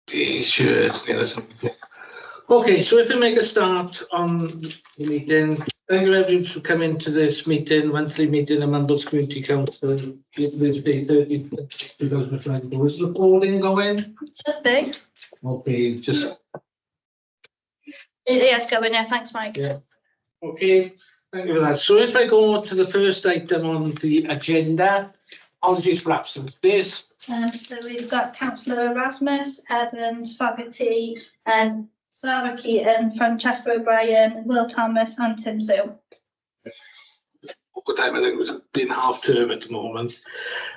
T-shirts, something. Okay, so if we make a start on the meeting, thank you everyone for coming to this meeting, monthly meeting of Mumbles Community Council, Wednesday 30th, 2022. Is the polling going? Should be. Okay, just. It is going, yeah, thanks, Mike. Yeah. Okay, thank you for that. So if I go to the first item on the agenda, apologies for absence, please. So we've got Councillor Erasmus, Evans, Fogarty, Sarah Keaton, Francesca O'Brien, Will Thomas, and Tim Zoo. Good time, I think it's been half term at the moment.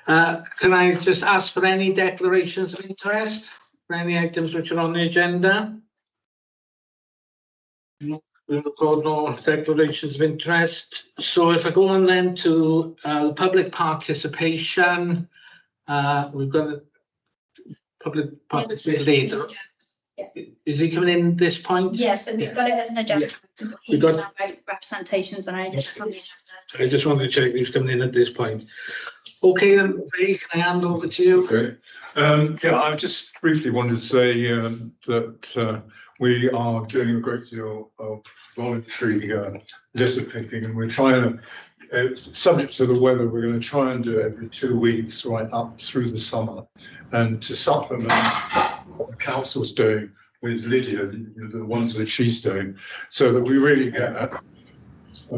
Can I just ask for any declarations of interest for any items which are on the agenda? No, we record no declarations of interest. So if I go on then to public participation, we've got a public participation later. Yeah. Is he coming in this point? Yes, and we've got it as an agenda. Yeah. He's got representations and I just on the agenda. I just wanted to check who's coming in at this point. Okay, then, Ray, can I hand over to you? Okay. Yeah, I just briefly wanted to say that we are doing a great deal of voluntary litter picking, and we're trying to, subject to the weather, we're going to try and do it every 2 weeks right up through the summer, and to supplement what the council's doing with Lydia, the ones that she's doing, so that we really get a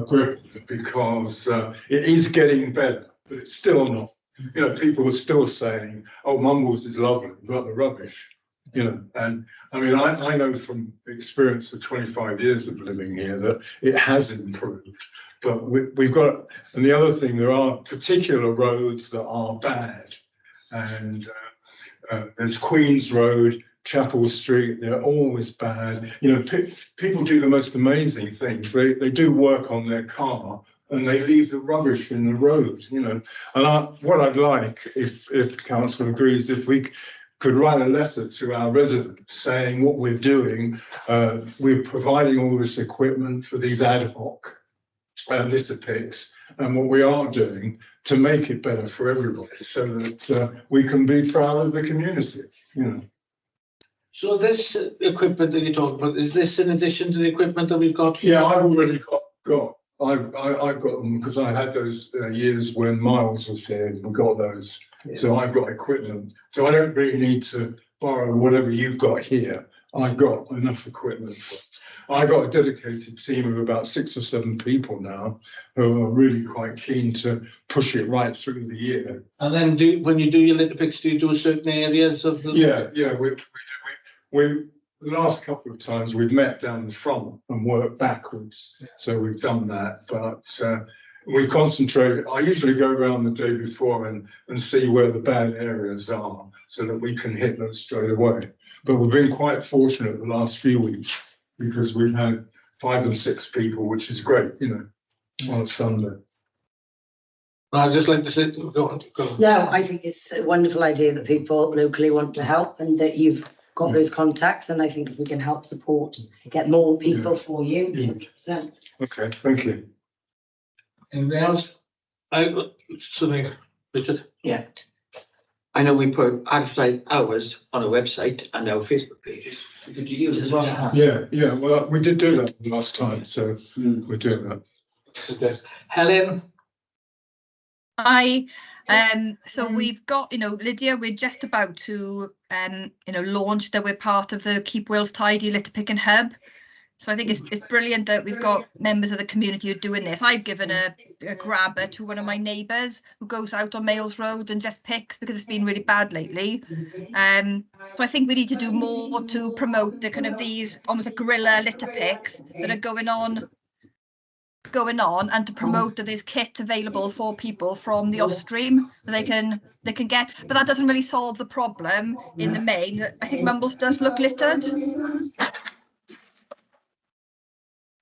grip, because it is getting better, but it's still not. People are still saying, "Oh, Mumbles is lovely, but the rubbish." And I mean, I know from experience of 25 years of living here that it has improved, but we've got. And the other thing, there are particular roads that are bad, and there's Queen's Road, Chapel Street, they're always bad. People do the most amazing things. They do work on their car and they leave the rubbish in the road, And what I'd like, if the council agrees, if we could write a letter to our residents saying what we're doing, we're providing all this equipment for these ad hoc litter picks, and what we are doing to make it better for everybody, so that we can be proud of the community, So this equipment that you're talking about, is this in addition to the equipment that we've got here? Yeah, I've already got. I've got them because I had those years when Miles was here and we got those. Yeah. So I've got equipment. So I don't really need to borrow whatever you've got here. I've got enough equipment. I've got a dedicated team of about 6 or 7 people now who are really quite keen to push it right through the year. And then when you do your litter picks, do you do certain areas of the... Yeah, we the last couple of times we've met down the front and worked backwards. Yeah. So we've done that, but we concentrate. I usually go around the day before and see where the bad areas are so that we can hit those straight away. But we've been quite fortunate the last few weeks because we've had 5 or 6 people, which is great, on a Sunday. I'd just like to say, go on. No, I think it's a wonderful idea that people locally want to help and that you've got those contacts, and I think if we can help support, get more people for you, 100%. Okay, thank you. Anything else? I've got something, Richard. Yeah. I know we put advertise hours on our website and our Facebook pages. Could you use as well? Yeah. Well, we did do that last time, so we're doing that. Helen. Hi. So we've got, Lydia, we're just about to, launch that we're part of the Keep Wales Tidy Litter Picking Hub. So I think it's brilliant that we've got members of the community who are doing this. I've given a grabber to one of my neighbours who goes out on Males Road and just picks because it's been really bad lately. So I think we need to do more to promote the kind of these almost like guerrilla litter picks that are going on and to promote that there's kit available for people from the Ostream that they can get, but that doesn't really solve the problem in the main. I think Mumbles does look littered,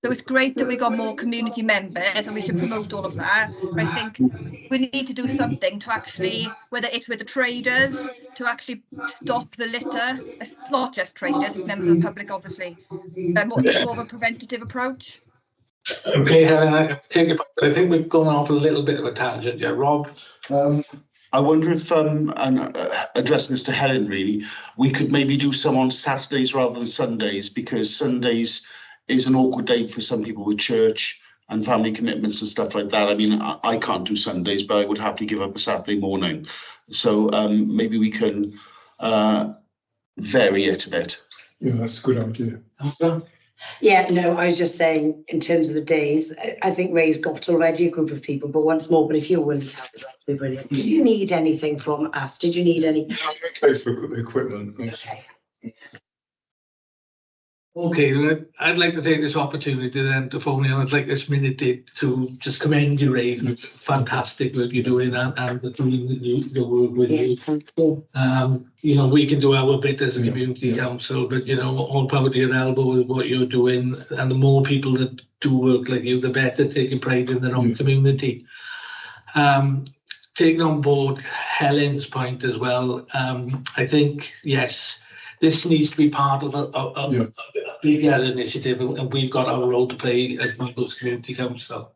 so it's great that we got more community members and we should promote all of that. But I think we need to do something to actually, whether it's with the traders, to actually stop the litter. It's not just traders, it's members of the public obviously, but more of a preventative approach. Okay, Helen, I take it back, but I think we've gone off a little bit of a tangent, yeah, Rob? I wonder if, addressing this to Helen really, we could maybe do some on Saturdays rather than Sundays, because Sundays is an awkward day for some people with church and family commitments and stuff like that. I mean, I can't do Sundays, but I would have to give up a Saturday morning. So maybe we can vary it a bit. Yeah, that's a good idea. Yeah, no, I was just saying, in terms of the days, I think Ray's got already a group of people, but once more, but if you're willing to help, that'd be brilliant. Did you need anything from us? Did you need any? Okay for equipment. Okay. Okay, I'd like to take this opportunity then to phone in. I'd like this minute to just commend you, Ray, for the fantastic work you're doing and the team that work with you. Thank you. You know, we can do our bit as a community council, but you know, all power to your elbow with what you're doing, and the more people that do work like you, the better, taking pride in their own community. Taking on board Helen's point as well, I think, yes, this needs to be part of a bigger initiative, and we've got our role to play as Mangles Community Council.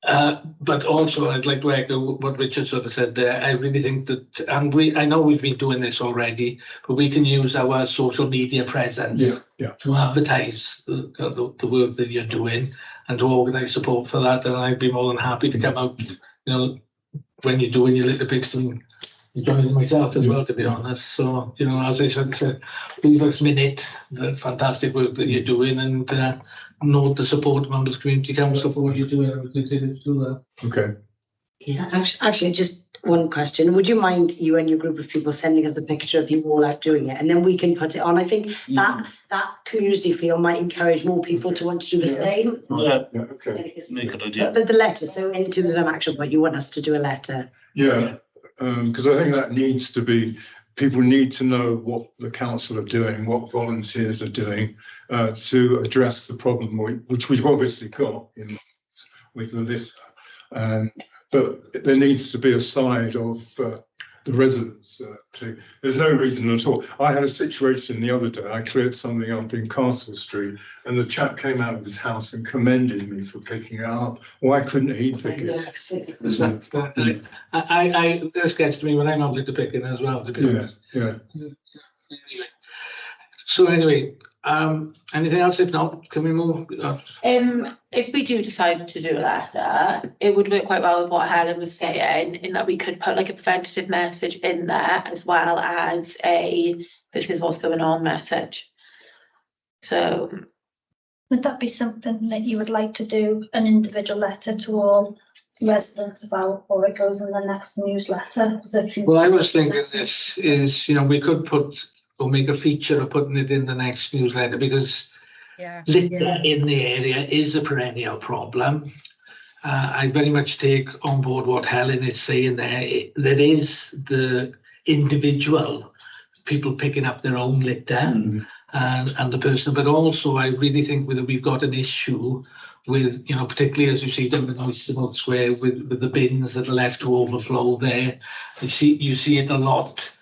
But also, I'd like to echo what Richard sort of said there. I really think that, and I know we've been doing this already, but we can use our social media presence to advertise the work that you're doing and to organise support for that. And I'd be more than happy to come out, you know, when you're doing your little bits and joining myself as well, to be honest. So, you know, as I said, please let's minute the fantastic work that you're doing and note the support of Mangles Community Council for what you're doing, and we continue to do that. Okay. Yeah, actually, just one question. Would you mind, you and your group of people, sending us a picture of you all out doing it, and then we can put it on? I think that community feel might encourage more people to want to do the same. Yeah, Okay. make a good idea. But the letter, so in terms of an action point, you want us to do a letter? Yeah, because I think that needs to be, people need to know what the council are doing, what volunteers are doing to address the problem, which we've obviously got with the list. But there needs to be a side of the residents too. There's no reason at all. I had a situation the other day. I cleared something up in Castle Street, and the chap came out of his house and commended me for picking it up. Why couldn't he pick it? This gets to me when I'm not to pick it as well, to be honest. Yeah. So anyway, anything else? If not, can we move? If we do decide to do a letter, it would work quite well with what Helen was saying, in that we could put like a preventative message in there as well as a "this is what's going on" message. So Would that be something that you would like to do, an individual letter to all residents about, or it goes in the next newsletter? Well, I was thinking this is, you know, we could put or make a feature of putting it in the next newsletter, because litter in the area is a perennial problem. I very much take on board what Helen is saying there. There is the individual people picking up their own litter and the person, but also I really think that we've got an issue with, you know, particularly as you see down in Oystermouth Square with the bins that are left to overflow there. You see it a lot.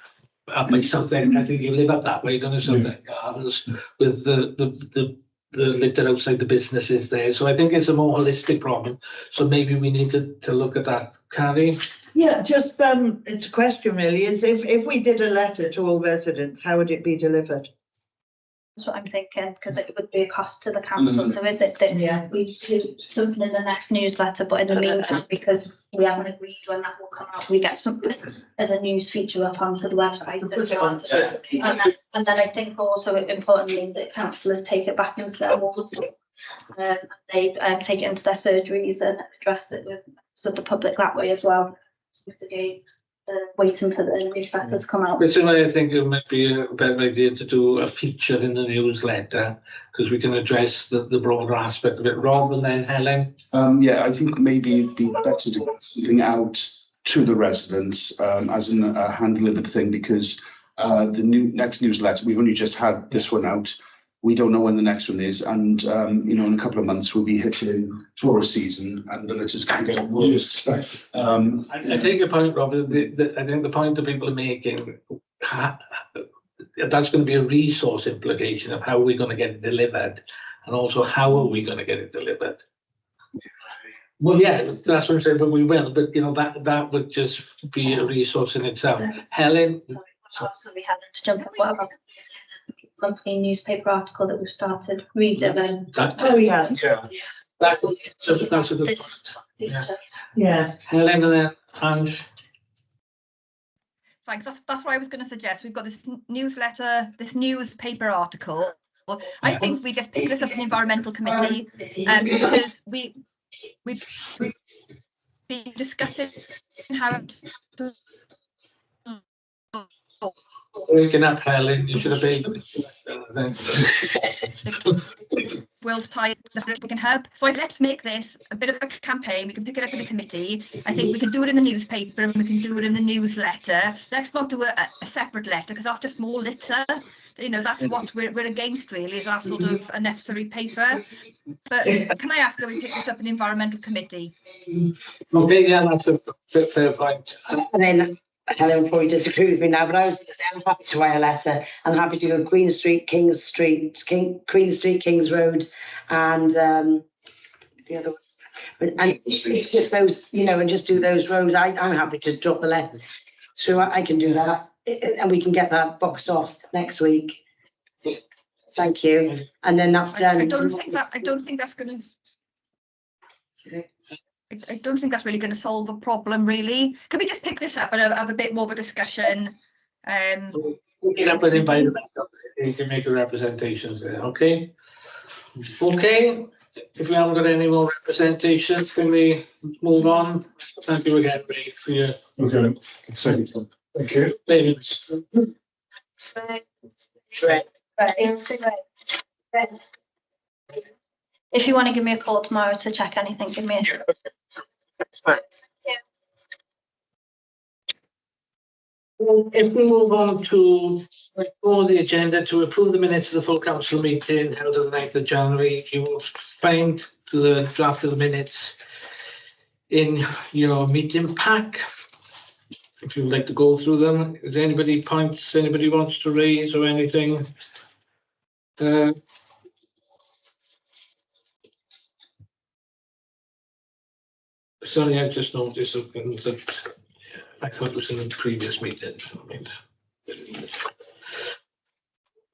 Up by Southend, I think you live up that way, don't you? Southend Gardens, with the litter outside the businesses there. So I think it's a more holistic problem. So maybe we need to look at that. Carrie? Yeah, just it's a question really, is if we did a letter to all residents, how would it be delivered? That's what I'm thinking, because it would be a cost to the council. So is it that we do something in the next newsletter, but in the meantime, because we haven't agreed when that will come out, we get something as a news feature up onto the website. And then I think also importantly that councillors take it back into their wards. They take it into their surgeries and address it with the public that way as well. So mitigate waiting for the newsletter to come out. Personally, I think it might be a better idea to do a feature in the newsletter, because we can address the broader aspect of it. Rob and then Helen? Yeah, I think maybe it'd be better to get something out to the residents as a hand-delivered thing, because the next newsletter, we've only just had this one out. We don't know when the next one is, and you know, in a couple of months we'll be hitting tourist season, and the litter's going to get worse. I take your point, Robert. I think the point that people are making, that's going to be a resource implication of how we're going to get it delivered, and also how are we going to get it delivered. Well, yeah, that's what I'm saying, but we will, but you know, that would just be a resource in itself. Helen? Also, we haven't to jump on whatever company newspaper article that we've started reading. Oh, yeah, That's a good point. Yeah. yeah. Helen and then Ange. Thanks. That's what I was going to suggest. We've got this newsletter, this newspaper article. I think we just pick this up in the environmental committee, because we've been discussing how to Waking up, Helen, you should have paid. World's Tide Little Hub. So let's make this a bit of a campaign. We can pick it up in the committee. I think we can do it in the newspaper and we can do it in the newsletter. Let's not do a separate letter, because that's just more litter. You know, that's what we're against, really, is our sort of unnecessary paper. But can I ask that we pick this up in the environmental committee? Okay, yeah, that's a fair point. And then Helen will probably disagree with me now, but I was going to say I'm happy to write a letter. I'm happy to go Queen Street, Kings Street, Queen Street, Kings Road, and the other one. And it's just those, you know, and just do those roads. I'm happy to drop the letter through. I can do that, and we can get that boxed off next week. Thank you. And then that's done. I don't think that's going to. I don't think that's really going to solve a problem, really. Can we just pick this up and have a bit more of a discussion? We'll get up with environmental, you can make the representations there, okay? Okay, if we haven't got any more representations, can we move on? Thank you again, Ray, for your. Okay, so, thank you. David. If you want to give me a call tomorrow to check anything, give me a. If we move on to the agenda to approve the minutes of the full council meeting held on the 9th of January, you will find the draft of the minutes in your meeting pack. If you'd like to go through them, is there anybody points anybody wants to raise or anything? Sorry, I just noticed that I thought it was in the previous meeting.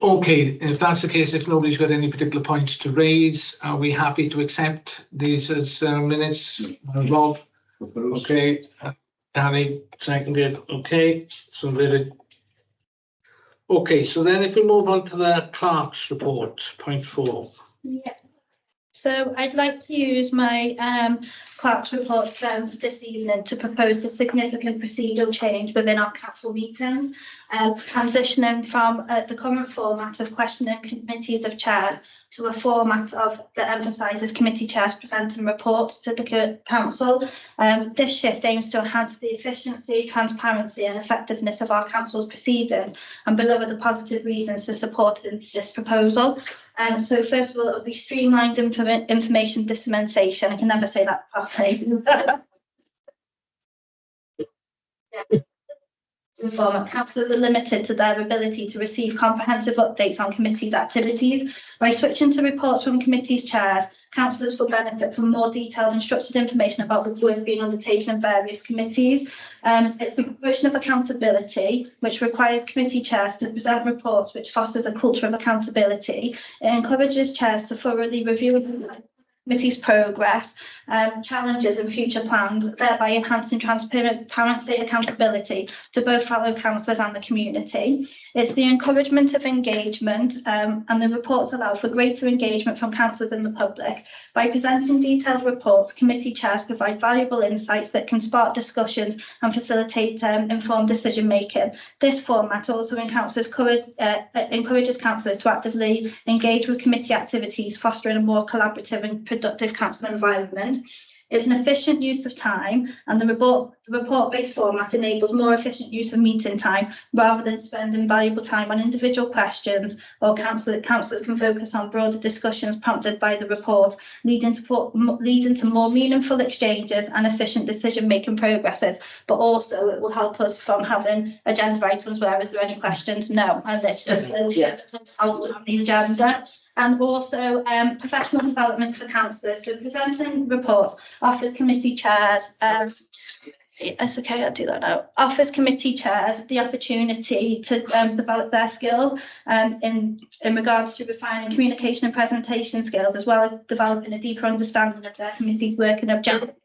Okay, if that's the case, if nobody's got any particular points to raise, are we happy to accept these as minutes? Rob? Okay, Danny, seconded. Okay, so very. Okay, so then if we move on to the clerk's report, point 4. Yeah. So I'd like to use my clerk's reports this evening to propose a significant procedural change within our council meetings, transitioning from the current format of questioning committees of chairs to a format that emphasises committee chairs presenting reports to the council. This shift aims to enhance the efficiency, transparency and effectiveness of our council's proceedings and below are the positive reasons to support this proposal. So first of all, it will be streamlined information dissemination. I can never say that properly. Councillors are limited to their ability to receive comprehensive updates on committees' activities. By switching to reports from committees' chairs, councillors will benefit from more detailed and structured information about the work being undertaken in various committees. It's the provision of accountability, which requires committee chairs to present reports which fosters a culture of accountability. It encourages chairs to thoroughly review the committee's progress, challenges and future plans, thereby enhancing transparency and accountability to both fellow councillors and the community. It's the encouragement of engagement, and the reports allow for greater engagement from councillors and the public. By presenting detailed reports, committee chairs provide valuable insights that can spark discussions and facilitate informed decision making. This format also encourages councillors to actively engage with committee activities, fostering a more collaborative and productive council environment. It's an efficient use of time, and the report-based format enables more efficient use of meeting time rather than spending valuable time on individual questions, or councillors can focus on broader discussions prompted by the report, leading to more meaningful exchanges and efficient decision-making progresses. But also it will help us from having agenda items where is there any questions? No, and it's just on the agenda. and also professional development for councillors. So presenting reports, offers committee chairs, it's okay, I'll do that now. Offers committee chairs the opportunity to develop their skills in regards to refining communication and presentation skills, as well as developing a deeper understanding of their committee's work and objectives.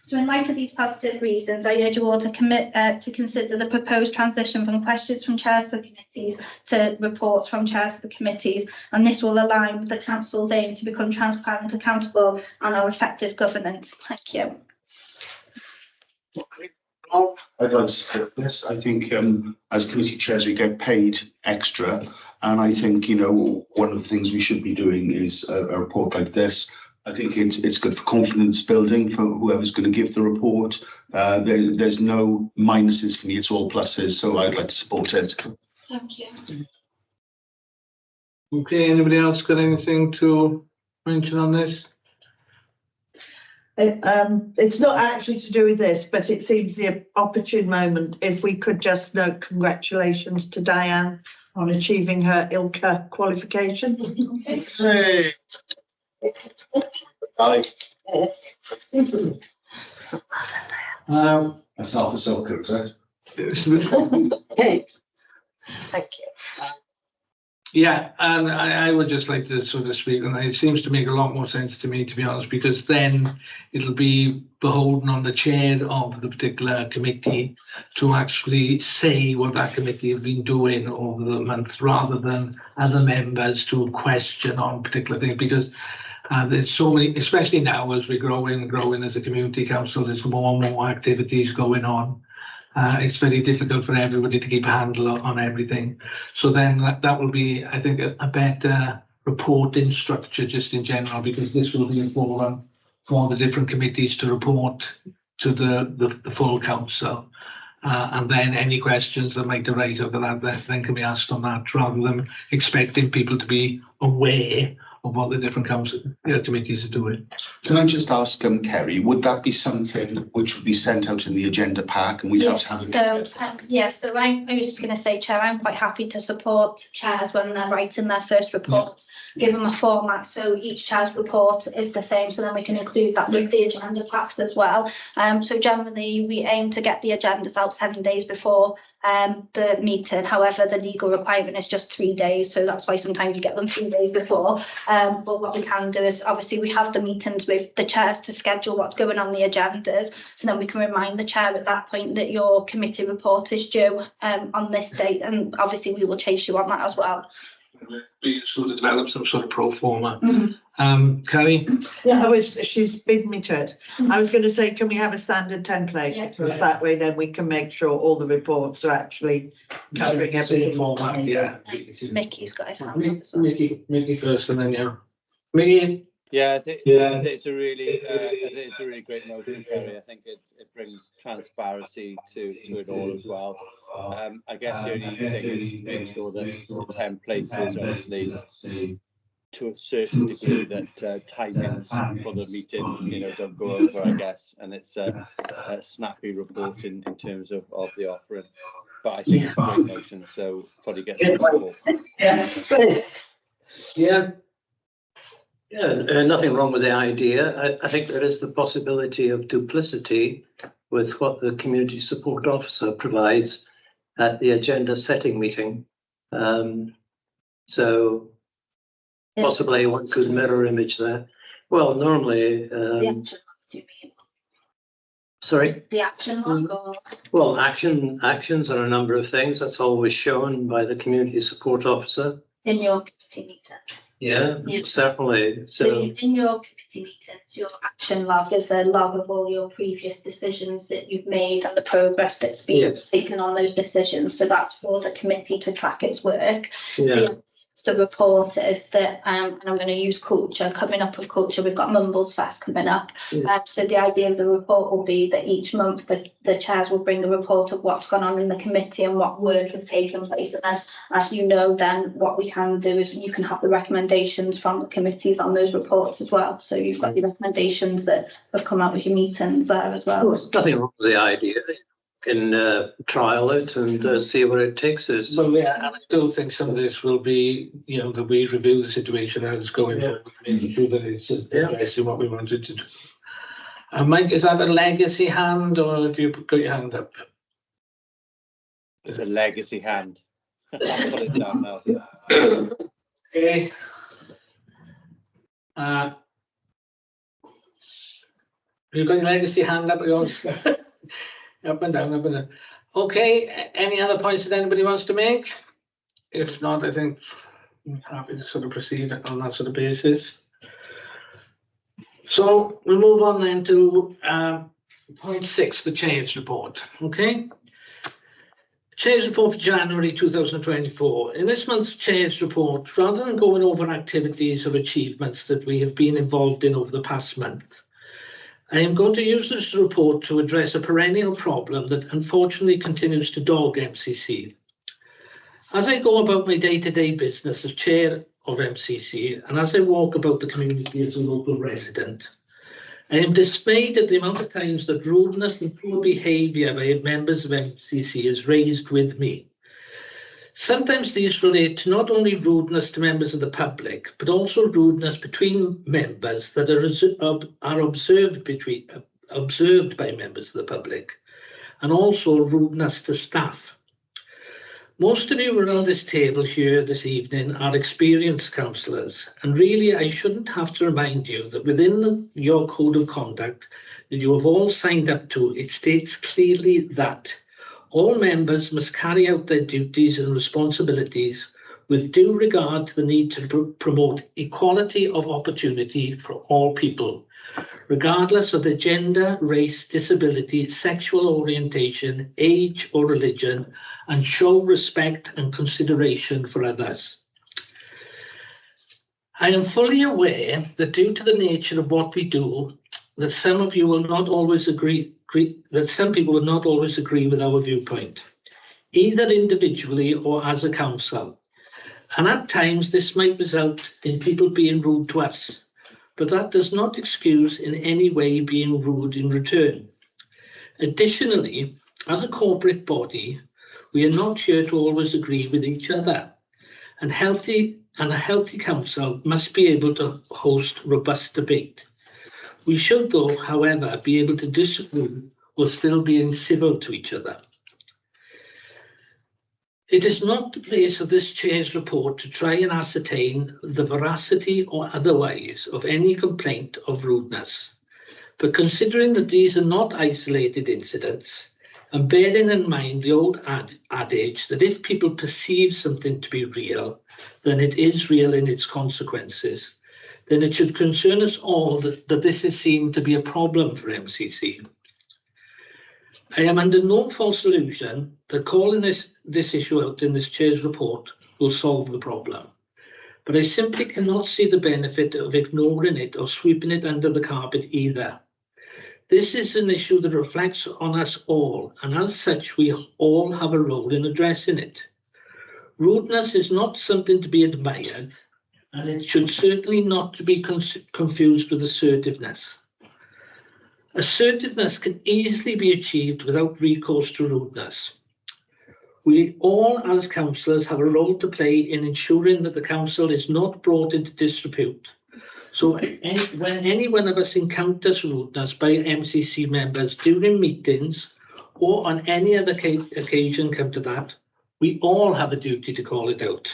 So in light of these positive reasons, I urge you all to commit to consider the proposed transition from questions from chairs to committees to reports from chairs to committees, and this will align with the council's aim to become transparent, accountable, and our effective governance. Thank you. I'd like to support this. I think as committee chairs, we get paid extra. And I think, you know, one of the things we should be doing is a report like this. I think it's good for confidence building for whoever's going to give the report. There's no minuses for me, it's all pluses. So I'd like to support it. Thank you. Okay, anybody else got anything to mention on this? It's not actually to do with this, but it seems the opportune moment if we could just note congratulations to Diane on achieving her ILCA qualification. Hey. Aye. That's not for soccer, is it? Hey. Thank you. Yeah, and I would just like to sort of speak, and it seems to make a lot more sense to me, to be honest, because then it'll be beholden on the chair of the particular committee to actually say what that committee has been doing over the month, rather than other members to question on particular things, because there's so many, especially now as we're growing as a community council, there's more and more activities going on. It's very difficult for everybody to keep a handle on everything. So then that will be, I think, a better reporting structure just in general, because this will be a forum for the different committees to report to the full council. And then any questions that might arise over that then can be asked on that, rather than expecting people to be aware of what the different council committees are doing. Can I just ask, Kerry, would that be something which would be sent out in the agenda pack, and we'd have to have it? So I was just going to say, Chair, I'm quite happy to support chairs when they're writing their first report, give them a format so each chair's report is the same, so then we can include that with the agenda packs as well. So generally we aim to get the agendas out 7 days before the meeting. However, the legal requirement is just 3 days, so that's why sometimes you get them 3 days before. But what we can do is, obviously we have the meetings with the chairs to schedule what's going on the agendas, so then we can remind the chair at that point that your committee report is due on this date, and obviously we will chase you on that as well. We sort of develop some sort of pro forma. Carrie? Yeah, she's beaten me to it. I was going to say, can we have a standard template? Yeah. Because that way then we can make sure all the reports are actually covering everything. Format, yeah. Mickey's got his hand up as well. Mickey first, and then you. Mickey? Yeah, I think it's a really great motion, Kerry. I think it brings transparency to it all as well. I guess the only thing is to make sure that the template is obviously to a certain degree that timings for the meeting, don't go over, I guess, and it's a snappy report in terms of the offering. But I think it's a great motion, so fully gets my support. Yeah. Yeah, nothing wrong with the idea. I think there is the possibility of duplicity with what the community support officer provides at the agenda setting meeting. So possibly one could mirror image there. Well, normally, The action log, do you mean? sorry. The action log, or Well, actions are a number of things. That's always shown by the community support officer. in your committee meeting? Yeah, certainly. So in your committee meetings, your action log is a log of all your previous decisions that you've made and the progress that's been taken on those decisions. So that's for the committee to track its work. Yeah. The report is that, and I'm going to use culture, coming up with culture, we've got Mumbles Fest coming up. So the idea of the report will be that each month the chairs will bring a report of what's gone on in the committee and what work has taken place. And then, as you know, then what we can do is you can have the recommendations from the committees on those reports as well. So you've got the recommendations that have come out with your meetings there as well. There's nothing wrong with the idea. trial it and see where it takes us. Well, yeah, and I still think some of this will be, you know, that we review the situation as it's going forward, making sure that it's addressing what we wanted to do. Mike, is that a legacy hand or have you got your hand up? It's a legacy hand. I'll put it down now. Okay. You've got your legacy hand up, yours? Up and down, up and down. Okay, any other points that anybody wants to make? If not, I think I'm happy to sort of proceed on that sort of basis. So we'll move on then to point 6, the change report. Okay. Change report for January 2024. In this month's change report, rather than going over activities or achievements that we have been involved in over the past month, I am going to use this report to address a perennial problem that unfortunately continues to dog MCC. As I go about my day-to-day business as chair of MCC, and as I walk about the community as a local resident, I am dismayed at the amount of times that rudeness and poor behaviour by members of MCC is raised with me. Sometimes these relate to not only rudeness to members of the public, but also rudeness between members that are observed by members of the public, and also rudeness to staff. Most of you around this table here this evening are experienced councillors, and really I shouldn't have to remind you that within your code of conduct that you have all signed up to, it states clearly that all members must carry out their duties and responsibilities with due regard to the need to promote equality of opportunity for all people, regardless of their gender, race, disability, sexual orientation, age or religion, and show respect and consideration for others. I am fully aware that due to the nature of what we do, that some of you will not always that some people will not always agree with our viewpoint, either individually or as a council. And at times this might result in people being rude to us, but that does not excuse in any way being rude in return. Additionally, as a corporate body, we are not here to always agree with each other, and a healthy council must be able to host robust debate. We should, though, however, be able to disagree while still being civil to each other. It is not the place of this change report to try and ascertain the veracity or otherwise of any complaint of rudeness. But considering that these are not isolated incidents, and bearing in mind the old adage that if people perceive something to be real, then it is real in its consequences, then it should concern us all that this is seen to be a problem for MCC. I am under no false illusion that calling this issue out in this chair's report will solve the problem, but I simply cannot see the benefit of ignoring it or sweeping it under the carpet either. This is an issue that reflects on us all, and as such we all have a role in addressing it. Rudeness is not something to be admired, and it should certainly not be confused with assertiveness. Assertiveness can easily be achieved without recourse to rudeness. We all, as councillors, have a role to play in ensuring that the council is not brought into disrepute. So when any one of us encounters rudeness by MCC members during meetings or on any other occasion come to that, we all have a duty to call it out.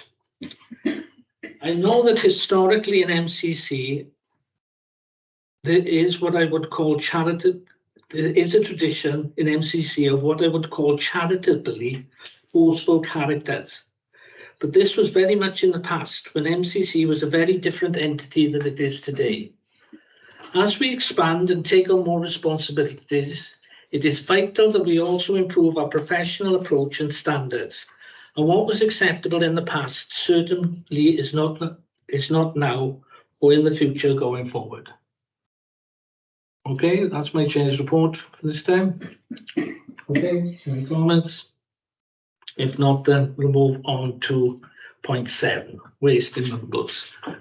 I know that historically in MCC, there is what I would call there is a tradition in MCC of what I would call charitably forceful characters. But this was very much in the past when MCC was a very different entity than it is today. As we expand and take on more responsibilities, it is vital that we also improve our professional approach and standards. And what was acceptable in the past certainly is not now or in the future going forward. Okay, that's my change report for this time. Okay, any comments? If not, then we'll move on to 7, waste in Mumbles.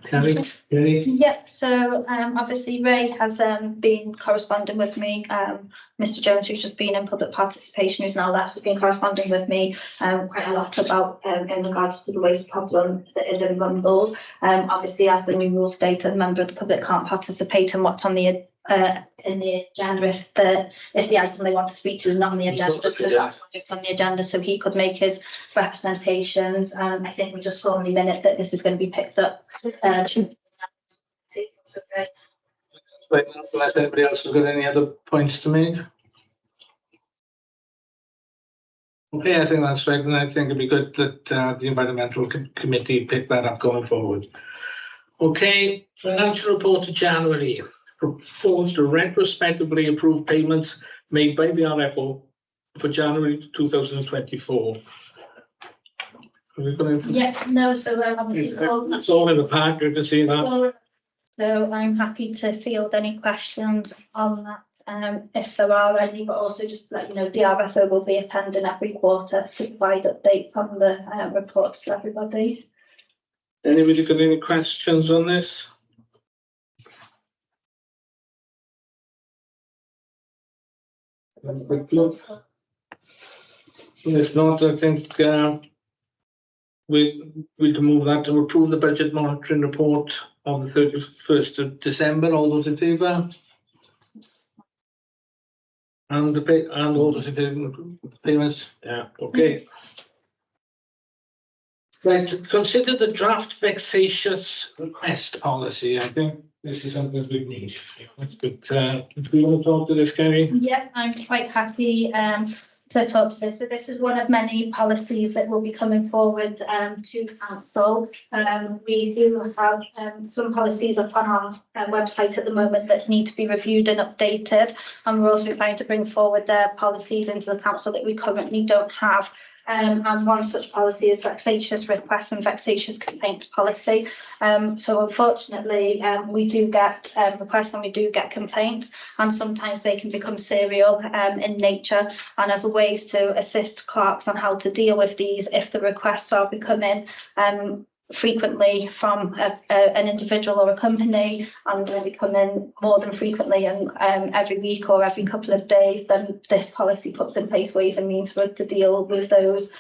Kerry? Yeah, so obviously Ray has been corresponding with me. Mr. Jones, who's just been in public participation, who's now left, has been corresponding with me quite a lot about in regards to the waste problem that is in Mumbles. Obviously, as the new rules state, a member of the public can't participate in what's on the in the agenda if the item they want to speak to is not on the agenda. So that's why it's on the agenda, so he could make his representations. I think we just formally minute that this is going to be picked up. Unless anybody else has got any other points to make. Okay, I think that's right, and I think it'd be good that the Environmental Committee pick that up going forward. Okay, financial report of January. Proposed to retrospectively approve payments made by the RFO for January 2024. Yeah, no, so it's all in the pack, you can see that. So I'm happy to field any questions on that, if there are any, but also just to let you know, the RFO will be attending every quarter to provide updates on the reports to everybody. Anybody got any questions on this? If not, I think we can move that to approve the budget monitoring report of the 31st of December. All those in favour? And all those in favour of payments? Yeah, okay. Right, consider the draft vexatious request policy. I think this is something we need. But do we want to talk to this, Kerry? Yeah, I'm quite happy to talk to this. So this is one of many policies that will be coming forward to council. We do have some policies up on our website at the moment that need to be reviewed and updated, and we're also trying to bring forward policies into the council that we currently don't have. And one such policy is vexatious requests and vexatious complaints policy. So unfortunately, we do get requests and we do get complaints, and sometimes they can become serial in nature. And as a ways to assist clerks on how to deal with these, if the requests are becoming frequently from an individual or a company, and they're becoming more than frequently and every week or every couple of days, then this policy puts in place ways and means for us to deal with those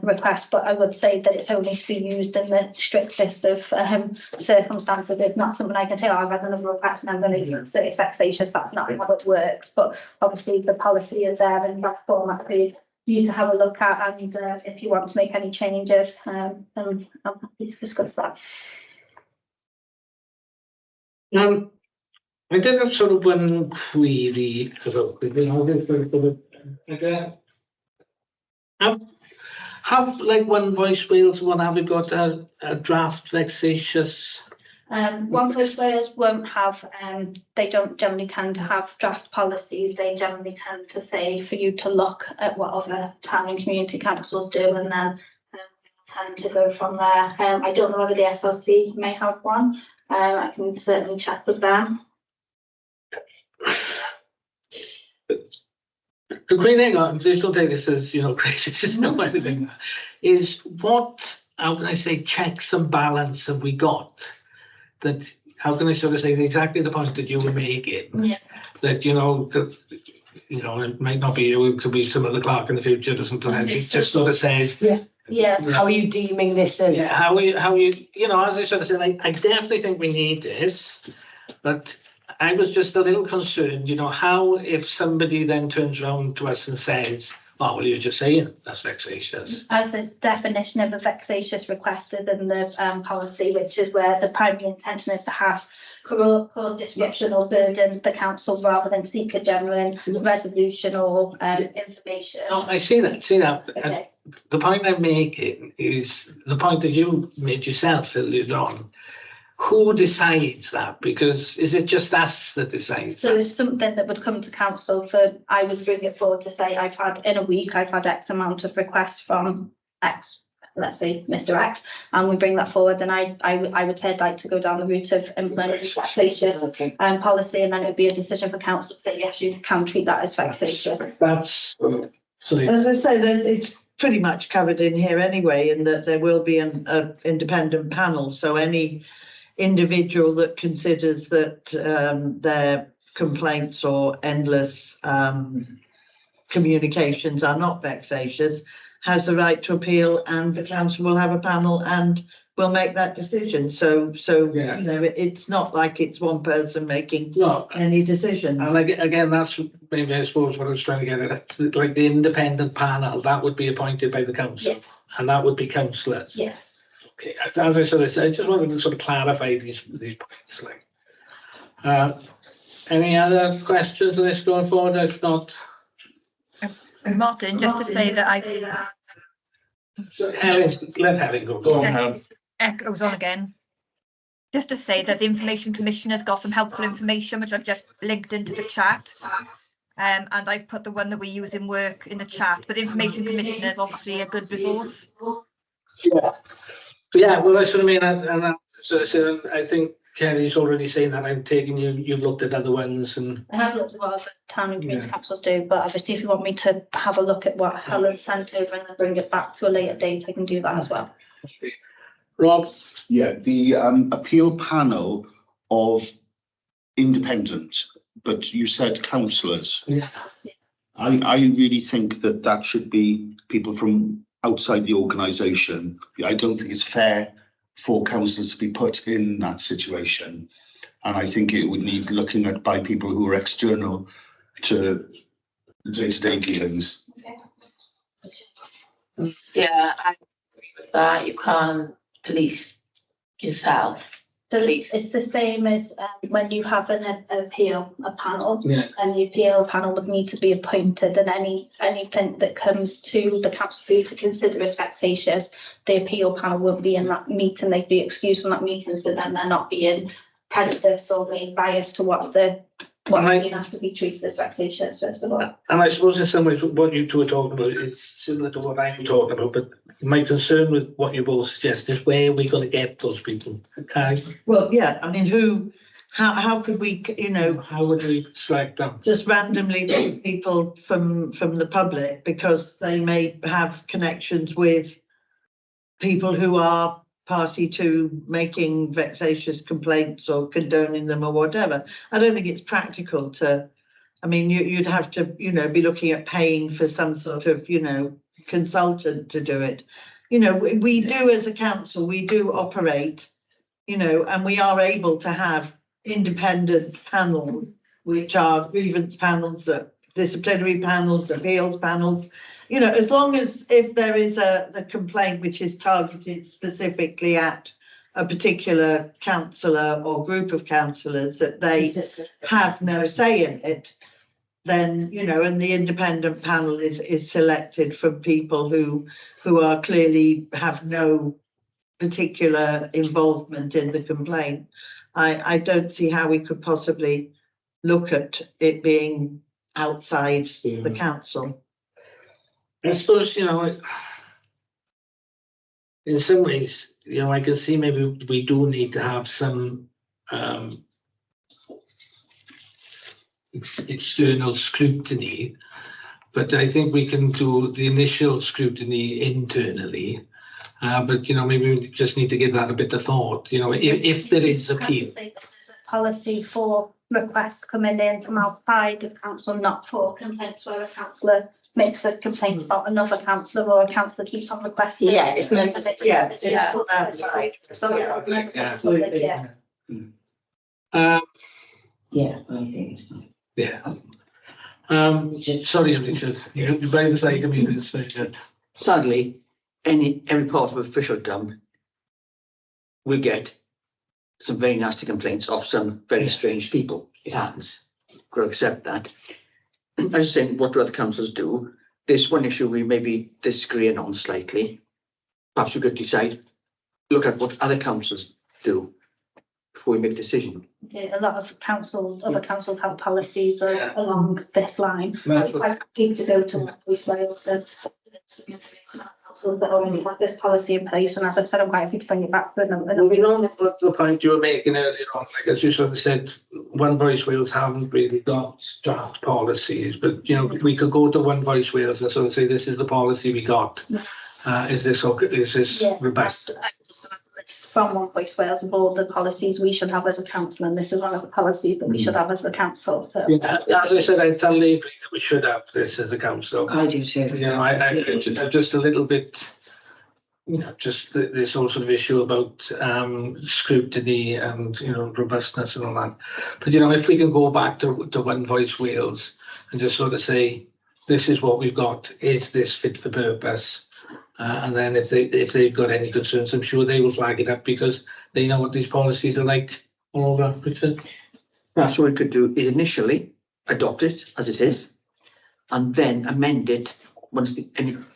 requests. But I would say that it's only to be used in the strictest of circumstances. It's not something I can say, oh, I've had another request and I'm going to say it's vexatious. That's not how it works. But obviously the policy is there in that format for you to have a look at, and if you want to make any changes, then I'm happy to discuss that. I did have sort of one query about this. Have like One Voice Wales, one have you got a draft vexatious? One Voice Wales won't have, they don't generally tend to have draft policies. They generally tend to say for you to look at what other town and community councils do, and then tend to go from there. I don't know whether the SLC may have one. I can certainly check with them. The great thing, please don't take this as, crazy, no anything, is what, how can I say, checks and balance have we got? That, how can I sort of say exactly the point that you were making? Yeah. That, it might not be you, it could be some other clerk in the future or something, and it just sort of says. Yeah. How are you deeming this as? Yeah, how you, as I sort of said, I definitely think we need this, but I was just a little concerned, how if somebody then turns around to us and says, oh, well, you're just saying that's vexatious. As a definition of a vexatious request is in the policy, which is where the primary intention is to cause disruption or burden the council rather than seek a genuine resolution or information. No, I see that. Okay. The point I'm making is the point that you made yourself earlier on. Who decides that? Because is it just us that decides? So it's something that would come to council I would bring it forward to say I've had X amount of requests from X, let's say Mr. X, and we bring that forward, and I would say I'd like to go down the route of implementing vexatious policy, and then it would be a decision for council to say yes, you can treat that as vexatious. That's sorry. As I say, pretty much covered in here anyway, in that there will be an independent panel. So any individual that considers that their complaints or endless communications are not vexatious has the right to appeal, and the council will have a panel and will make that decision. So Yeah. you know, it's not like it's one person making No, any decisions. and again, that's maybe I suppose what I was trying to get at, like the independent panel, that would be appointed by the council. Yes, And that would be councillors. yes. Okay, as I sort of said, I just wanted to sort of clarify these points, like. Any other questions on this going forward? If not, Martin, just to say that I've let Helen go. Go on, Helen. echoes on again. Just to say that the Information Commissioner's got some helpful information, which I've just linked into the chat. And I've put the one that we use in work in the chat, but the Information Commissioner is obviously a good resource. Yeah, well, that's what I mean, so I think Kerry's already saying that. I'm taking you've looked at other ones, and I have looked at what other town and community councils do, but obviously if you want me to have a look at what Helen sent over and then bring it back to a later date, I can do that as well. Rob. Yeah, the appeal panel of independent, but you said councillors. Yeah. I really think that should be people from outside the organisation. I don't think it's fair for councillors to be put in that situation. And I think it would need looking at by people who are external to the day-to-day dealings. Yeah, I agree with that. You can't police yourself. So it's the same as when you have an appeal, a panel, Yeah. and the appeal panel would need to be appointed, and anything that comes to the council for you to consider as vexatious, the appeal panel won't be in that meeting, they'd be excused from that meeting, so then they're not being prejudiced or made biased to what has to be treated as vexatious, first of all. And I suppose in some ways what you two are talking about is similar to what I'm talking about, but my concern with what you both suggest is where are we going to get those people? Okay. Well, yeah, I mean, how could we, you know, How would we select them? just randomly pick people from the public because they may have connections with people who are party to making vexatious complaints or condoning them or whatever. I don't think it's practical to, I mean, you'd have to, you know, be looking at paying for some sort of, you know, consultant to do it. You know, we do as a council, we do operate, you know, and we are able to have independent panels, which are grievance panels, disciplinary panels, appeals panels. You know, as long as if there is the complaint which is targeted specifically at a particular councillor or group of councillors that they have no say in it, then, you know, and the independent panel is selected from people who are clearly have no particular involvement in the complaint. I don't see how we could possibly look at it being outside the council. I suppose, you know, in some ways, you know, I can see maybe we do need to have some external scrutiny, but I think we can do the initial scrutiny internally. But, you know, maybe we just need to give that a bit of thought, you know, if there is appeal. This is a policy for requests coming in from outside of council, not for complaints where a councillor makes a complaint about another councillor or a councillor keeps on requesting. Yeah, it's not, yeah, it's Yeah. not outside. So, Yeah. Absolutely. yeah. Yeah, I think it's fine. Yeah. Sorry, Richard, you by the side of me, this very good. Sadly, every part of officialdom will get some very nasty complaints of some very strange people. It happens. Got to accept that. I was saying, what do other councils do? There's one issue we may be disagreeing on slightly. Perhaps we could decide, look at what other councils do before we make a decision. Yeah, a lot of other councils have policies along this line. I'm quite happy to go to West Wales and councils that already have this policy in place, and as I've said, I'm quite happy to bring it back to them. Moving on to the point you were making earlier on, like as you sort of said, One Voice Wales haven't really got draft policies, but, you know, we could go to One Voice Wales and sort of say, this is the policy we got. Is this okay? Is this robust? From One Voice Wales of all the policies we should have as a council, and this is one of the policies that we should have as a council, so. Yeah, as I said, I thoroughly agree that we should have this as a council. I do too. You know, I'm just a little bit, you know, just this whole sort of issue about scrutiny and, you know, robustness and all that. But, you know, if we can go back to One Voice Wales and just sort of say, this is what we've got, is this fit for purpose? And then if they've got any concerns, I'm sure they will flag it up because they know what these policies are like all over Britain. Perhaps what we could do is initially adopt it as it is, and then amend it once,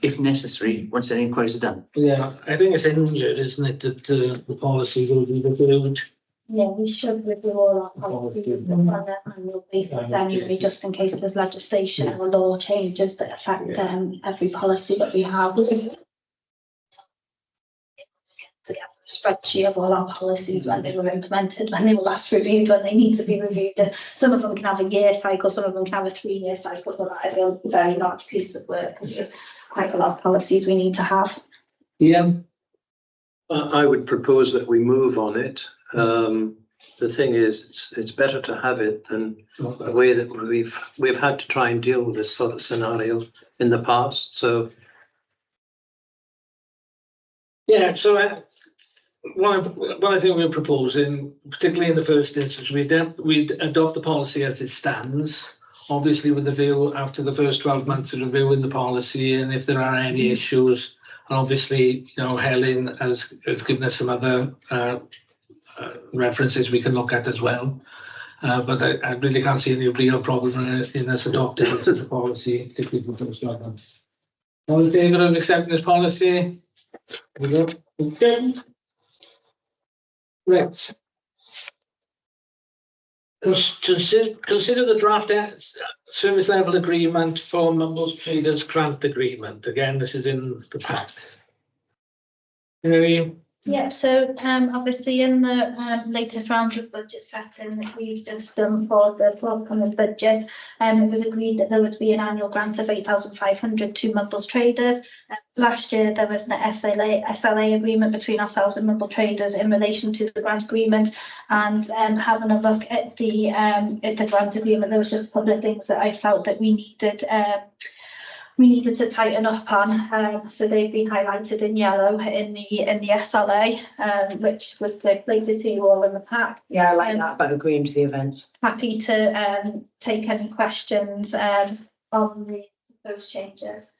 if necessary, once any inquiries are done. Yeah, I think it's in here, isn't it, that the policy will be reviewed. Yeah, we should review all our policies on an annual basis anyway, just in case there's legislation or law changes that affect every policy that we have. Together a spreadsheet of all our policies when they were implemented, when they were last reviewed, when they need to be reviewed. Some of them can have a year cycle, some of them can have a 3-year cycle, so that is a very large piece of work because there's quite a lot of policies we need to have. Yeah. I would propose that we move on it. The thing is, it's better to have it than the way that we've had to try and deal with this sort of scenario in the past. So yeah, so what I think we're proposing, particularly in the first instance, we'd adopt the policy as it stands, obviously with the view after the first 12 months of reviewing the policy, and if there are any issues, and obviously, you know, Helen has given us some other references we can look at as well. But I really can't see any real problem in us adopting such a policy, particularly for the first 12 months. All in favour of accepting this policy? We go. Okay. Right. Consider the draft service level agreement for Mumbles Traders grant agreement. Again, this is in the pack. Mary? Yeah, so obviously in the latest round of budget setting that we've just done for the forthcoming budget, it was agreed that there would be an annual grant of 8,500 to Mumbles Traders. Last year there was an SLA agreement between ourselves and Mumbles Traders in relation to the grant agreement, and having a look at the grant agreement, there was just a couple of things that I felt that we needed to tighten up on, so they've been highlighted in yellow in the SLA, which was circulated to you all in the pack. Yeah, I like that about agreeing to the events. Happy to take any questions on those changes.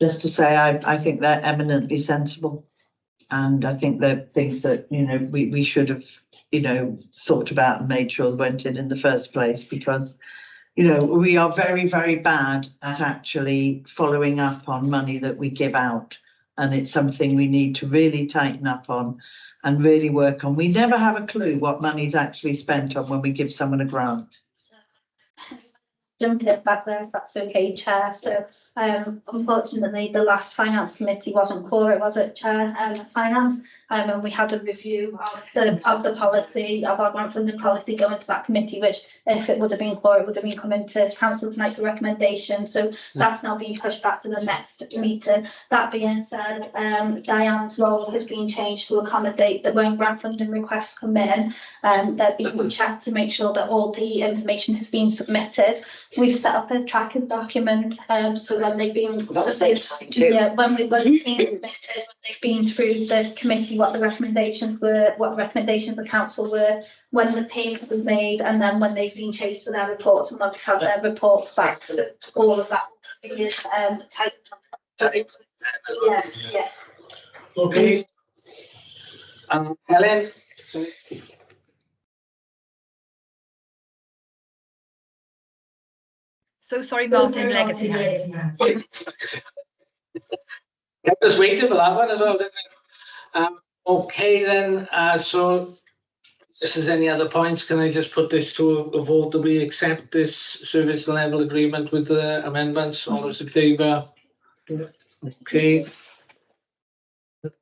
Just to say, I think they're eminently sensible. And I think they're things that, you know, we should have, you know, thought about and made sure went in the first place, because, you know, we are very, very bad at actually following up on money that we give out. And it's something we need to really tighten up on and really work on. We never have a clue what money's actually spent on when we give someone a grant. Jump it back there if that's okay, Chair. So unfortunately the last finance committee wasn't core, it was at Chair Finance, and we had a review of the policy, of our grant funding policy going to that committee, which if it would have been core, it would have been coming to council tonight for recommendation. So that's now being pushed back to the next meeting. That being said, Diane's role has been changed to accommodate that when grant funding requests come in, there'd be a chat to make sure that all the information has been submitted. We've set up a tracking document, so when they've been when they've been through the committee, what the recommendations were, what the recommendations of council were, when the payment was made, and then when they've been chased for their reports, and when we have their reports back. So all of that is typed. Yeah. Okay. Helen? So sorry, Martin, Legacy Hand. Kept us waiting for that one as well, didn't it? Okay then, so if there's any other points, can I just put this to a vote that we accept this service level agreement with the amendments? All those in favour? Okay.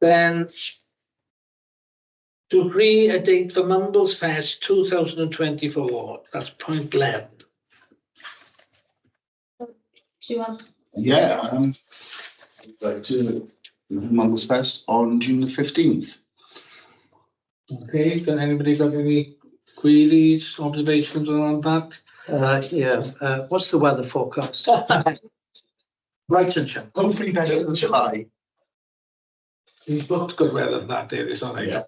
Then to agree a date for Mumbles Fest 2024. That's point 11. Do you want? Yeah, I'd like to Mumbles Fest on June the 15th. Okay, got anybody got any queries, observations around that? What's the weather forecast? Brightonshire. Hopefully better than July. He's booked good weather that day, isn't it? Yeah.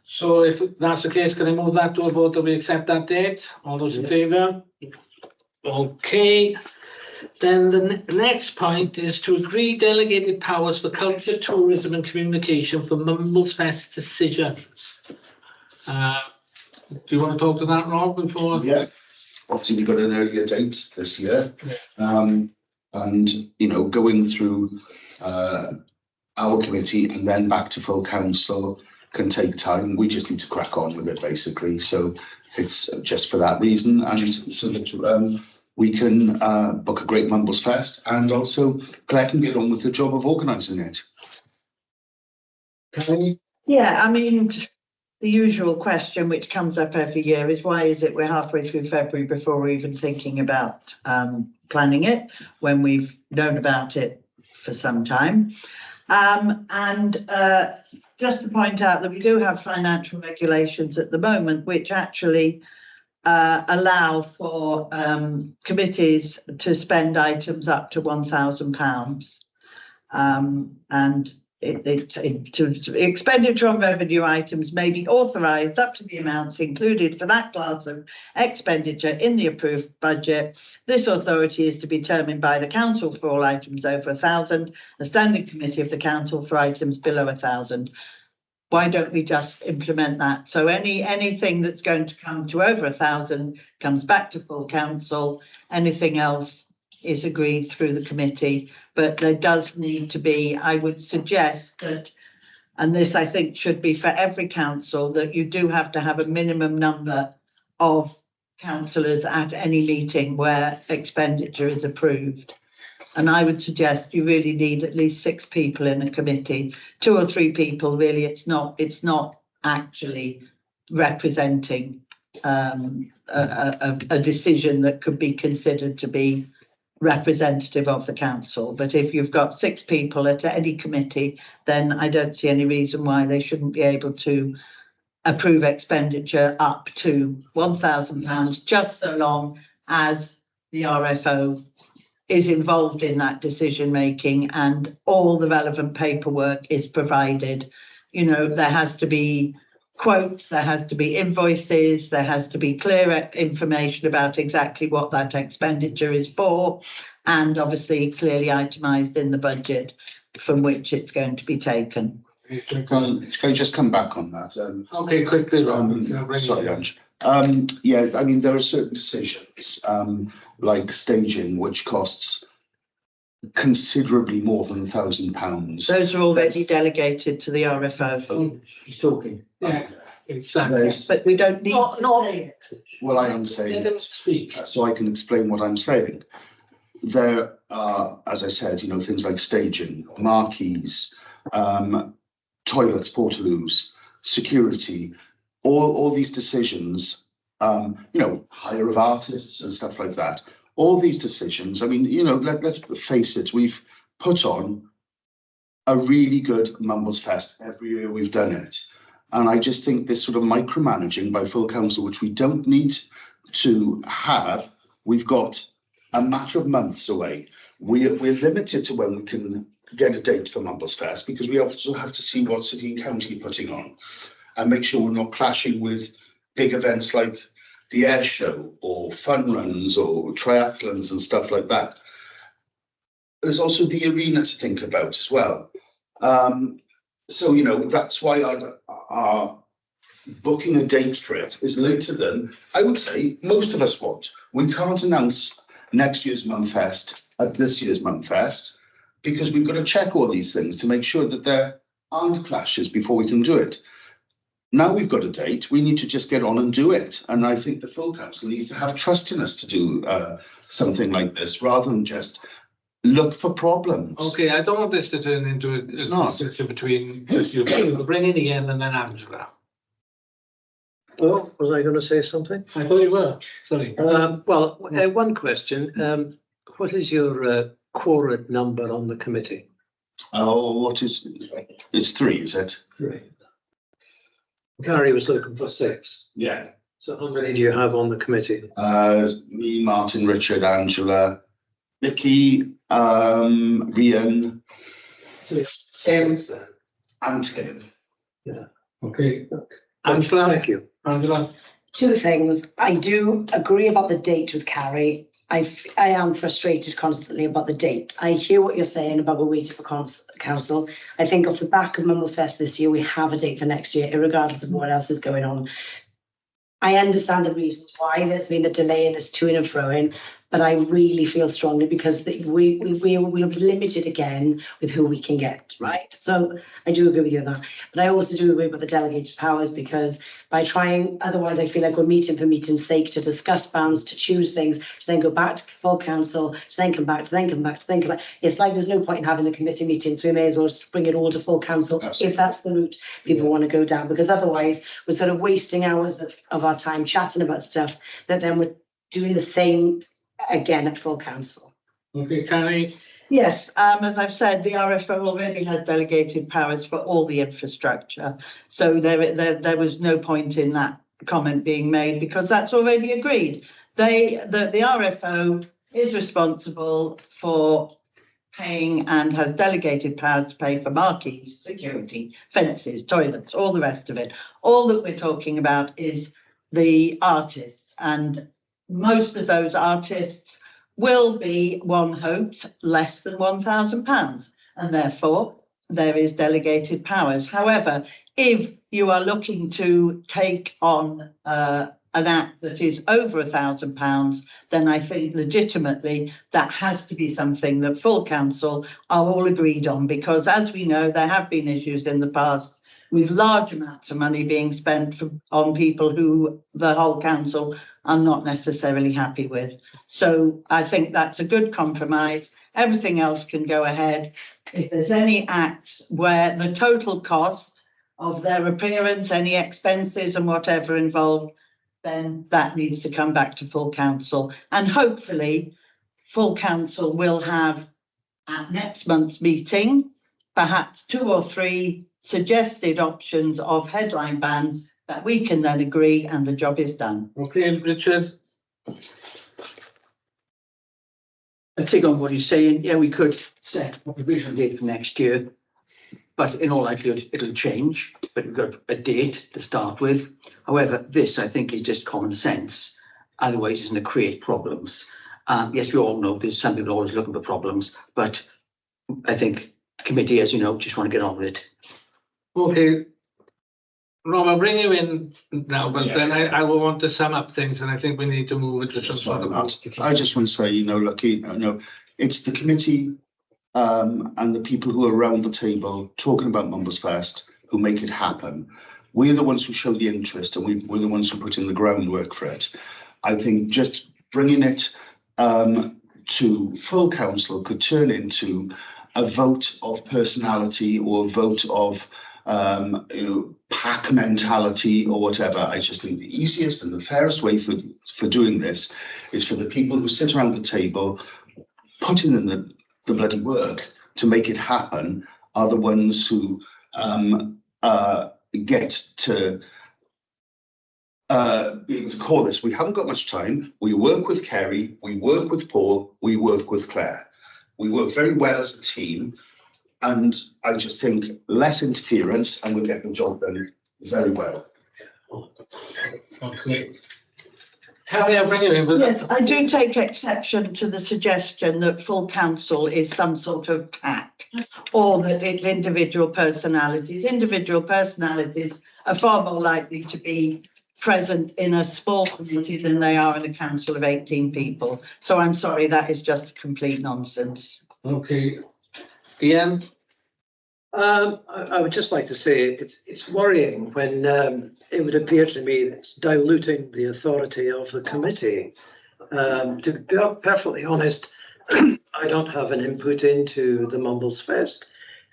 So if that's the case, can I move that to a vote that we accept that date? All those in favour? Okay. Then the next point is to agree delegated powers for culture, tourism and communication for Mumbles Fest decisions. Do you want to talk to that, Rob, before? Yeah. Obviously, we got an earlier date this year. And, you know, going through our committee and then back to full council can take time. We just need to crack on with it, basically. So it's just for that reason. And so that we can book a great Mumbles Fest, and also Claire can get on with the job of organising it. Yeah, I mean, the usual question which comes up every year is why is it we're halfway through February before we're even thinking about planning it, when we've known about it for some time. Just to point out that we do have financial regulations at the moment which actually allow for committees to spend items up to £1,000, and expenditure on revenue items may be authorised up to the amounts included for that class of expenditure in the approved budget. This authority is to be determined by the council for all items over 1,000, a standing committee of the council for items below 1,000. Why don't we just implement that? So anything that's going to come to over 1,000 comes back to full council. Anything else is agreed through the committee, but there does need to be, I would suggest that, and this I think should be for every council, that you do have to have a minimum number of councillors at any meeting where expenditure is approved. And I would suggest you really need at least 6 people in a committee. 2 or 3 people, really, it's not actually representing a decision that could be considered to be representative of the council. But if you've got 6 people at any committee, then I don't see any reason why they shouldn't be able to approve expenditure up to £1,000, just so long as the RFO is involved in that decision making and all the relevant paperwork is provided. You know, there has to be quotes, there has to be invoices, there has to be clear information about exactly what that expenditure is for, and obviously clearly itemised in the budget from which it's going to be taken. Can I just come back on that? Okay, quickly, Rob. Sorry, Ange. Yeah, I mean, there are certain decisions, like staging, which costs considerably more than £1,000. Those are already delegated to the RFO. He's talking. Yeah, exactly. But we don't need to say it. Well, I am saying Let them it, speak. so I can explain what I'm saying. There are, as I said, you know, things like staging, marquees, toilets, portaloos, security, all these decisions, you know, hire of artists and stuff like that. All these decisions, I mean, you know, let's face it, we've put on a really good Mumbles Fest every year we've done it. And I just think this sort of micromanaging by full council, which we don't need to have, we've got a matter of months away. We're limited to when we can get a date for Mumbles Fest, because we also have to see what city and county are putting on and make sure we're not clashing with big events like the air show or fun runs or triathlons and stuff like that. There's also the arena to think about as well. So, you know, that's why our booking a date for it is later than, I would say, most of us want. We can't announce next year's Mumfest at this year's Mumfest, because we've got to check all these things to make sure that there aren't clashes before we can do it. Now we've got a date, we need to just get on and do it. And I think the full council needs to have trust in us to do something like this, rather than just look for problems. Okay, I don't want this to turn into a It's not. discussion between just you. We'll bring in Ian and then Angela. Oh, was I going to say something? I thought you were, sorry. One question. What is your quorum number on the committee? Oh, what is, it's 3, is it? Right. Gary was looking for 6. Yeah. So how many do you have on the committee? Me, Martin, Richard, Angela, Vicky, Rian, Tim, and Tim. Okay. Angela? Thank you. Angela? 2 things. I do agree about the date with Carrie. I am frustrated constantly about the date. I hear what you're saying about we're waiting for council. I think off the back of Mumbles Fest this year, we have a date for next year, regardless of what else is going on. I understand the reasons why there's been a delay in this to and fro-in, but I really feel strongly because we're limited again with who we can get, right? So I do agree with you on that. But I also do agree with the delegated powers because by trying, otherwise I feel like we're meeting for meeting's sake to discuss bounds, to choose things, to then go back to full council, to then come back, to then come back, to then come back. It's like there's no point in having the committee meeting, so we may as well just bring it all to full council if that's the route people want to go down, because otherwise we're sort of wasting hours of our time chatting about stuff that then we're doing the same again at full council. Okay, Carrie? Yes, as I've said, the RFO already has delegated powers for all the infrastructure. So there was no point in that comment being made because that's already agreed. The RFO is responsible for paying and has delegated power to pay for marquees, security, fences, toilets, all the rest of it. All that we're talking about is the artists, and most of those artists will be, one hopes, less than £1,000, and therefore there is delegated powers. However, if you are looking to take on an act that is over £1,000, then I think legitimately that has to be something that full council are all agreed on, because as we know, there have been issues in the past with large amounts of money being spent on people who the whole council are not necessarily happy with. So I think that's a good compromise. Everything else can go ahead. If there's any acts where the total cost of their appearance, any expenses and whatever involved, then that needs to come back to full council. And hopefully full council will have at next month's meeting, perhaps 2 or 3 suggested options of headline bands that we can then agree and the job is done. Okay, Richard? I take on what he's saying. Yeah, we could set a provisional date for next year, but in all likelihood, it'll change. But we've got a date to start with. However, this, I think, is just common sense. Otherwise, it's going to create problems. Yes, we all know there's some people always looking for problems, but I think the committee, as you know, just want to get on with it. Okay. Rob, I'll bring you in now, but then I will want to sum up things, and I think we need to move into some sort of. I just want to say, Lucky, it's the committee and the people who are around the table talking about Mumbles Fest who make it happen. We're the ones who show the interest, and we're the ones who put in the groundwork for it. I think just bringing it to full council could turn into a vote of personality or a vote of pack mentality or whatever. I just think the easiest and the fairest way for doing this is for the people who sit around the table, putting in the bloody work to make it happen, are the ones who get to be able to call this. We haven't got much time. We work with Kerry, we work with Paul, we work with Claire. We work very well as a team. And I just think less interference and we'll get the job done very well. Okay. Harry, I'll bring you in. Yes, I do take exception to the suggestion that full council is some sort of pack or that it's individual personalities. Individual personalities are far more likely to be present in a small committee than they are in a council of 18 people. So I'm sorry, that is just complete nonsense. Okay. Ian? I would just like to say it's worrying when it would appear to me that it's diluting the authority of the committee. To be perfectly honest, I don't have an input into the Mumbles Fest.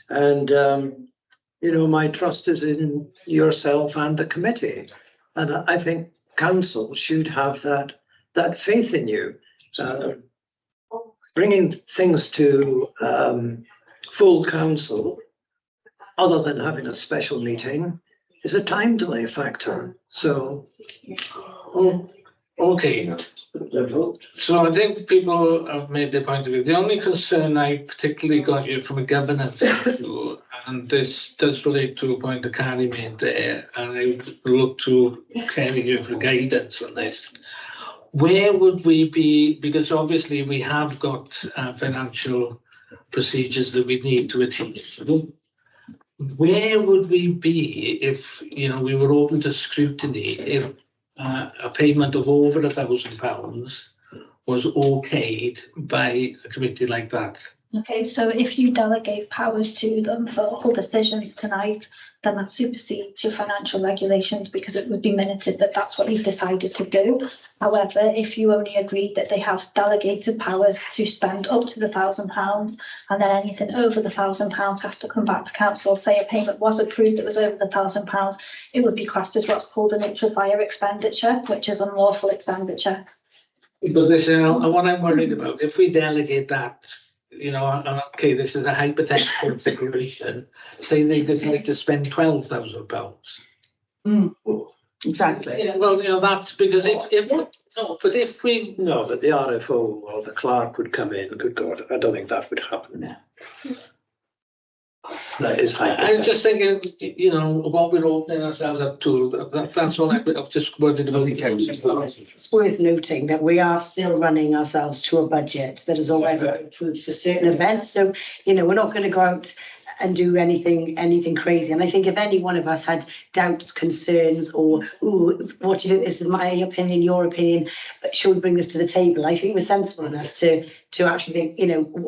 And, my trust is in yourself and the committee. And I think council should have that faith in you. Bringing things to full council, other than having a special meeting, is a time delay factor. So, okay. So I think people have made their point of view. The only concern I particularly got here from a governance issue, and this does relate to a point that Carrie made there, and I would look to Carrie here for guidance on this. Where would we be, because obviously we have got financial procedures that we need to adhere to. Where would we be if, we were open to scrutiny, if a payment of over £1,000 was okayed by a committee like that? Okay, so if you delegate powers to them for all decisions tonight, then that supersedes your financial regulations because it would be minuted that that's what you've decided to do. However, if you only agreed that they have delegated powers to spend up to the £1,000 and then anything over the £1,000 has to come back to council, say a payment was approved that was over the £1,000, it would be classed as what's called an ultra-fire expenditure, which is unlawful expenditure. But this, what I'm worried about, if we delegate that, okay, this is a hypothetical situation. Say they decide to spend £12,000. Exactly. Well, that's because if we. no, but the RFO or the clerk would come in. Good God, I don't think that would happen. That is I'm just thinking, what we're opening ourselves up to. That's all I'm just worried about. It's worth noting that we are still running ourselves to a budget that is already approved for certain events. So, we're not going to go out and do anything crazy. And I think if any one of us had doubts, concerns, or, what do you think? This is my opinion, your opinion, but should we bring this to the table? I think we're sensible enough to actually think,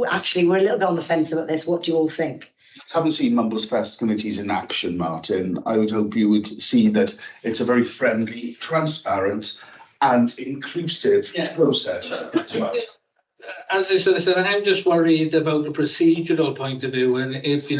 actually, we're a little bit on the fence about this. What do you all think? Haven't seen Mumbles Fest committees in action, Martin. I would hope you would see that it's a very friendly, transparent and inclusive process. As I said, I'm just worried about the procedural point of view, and if,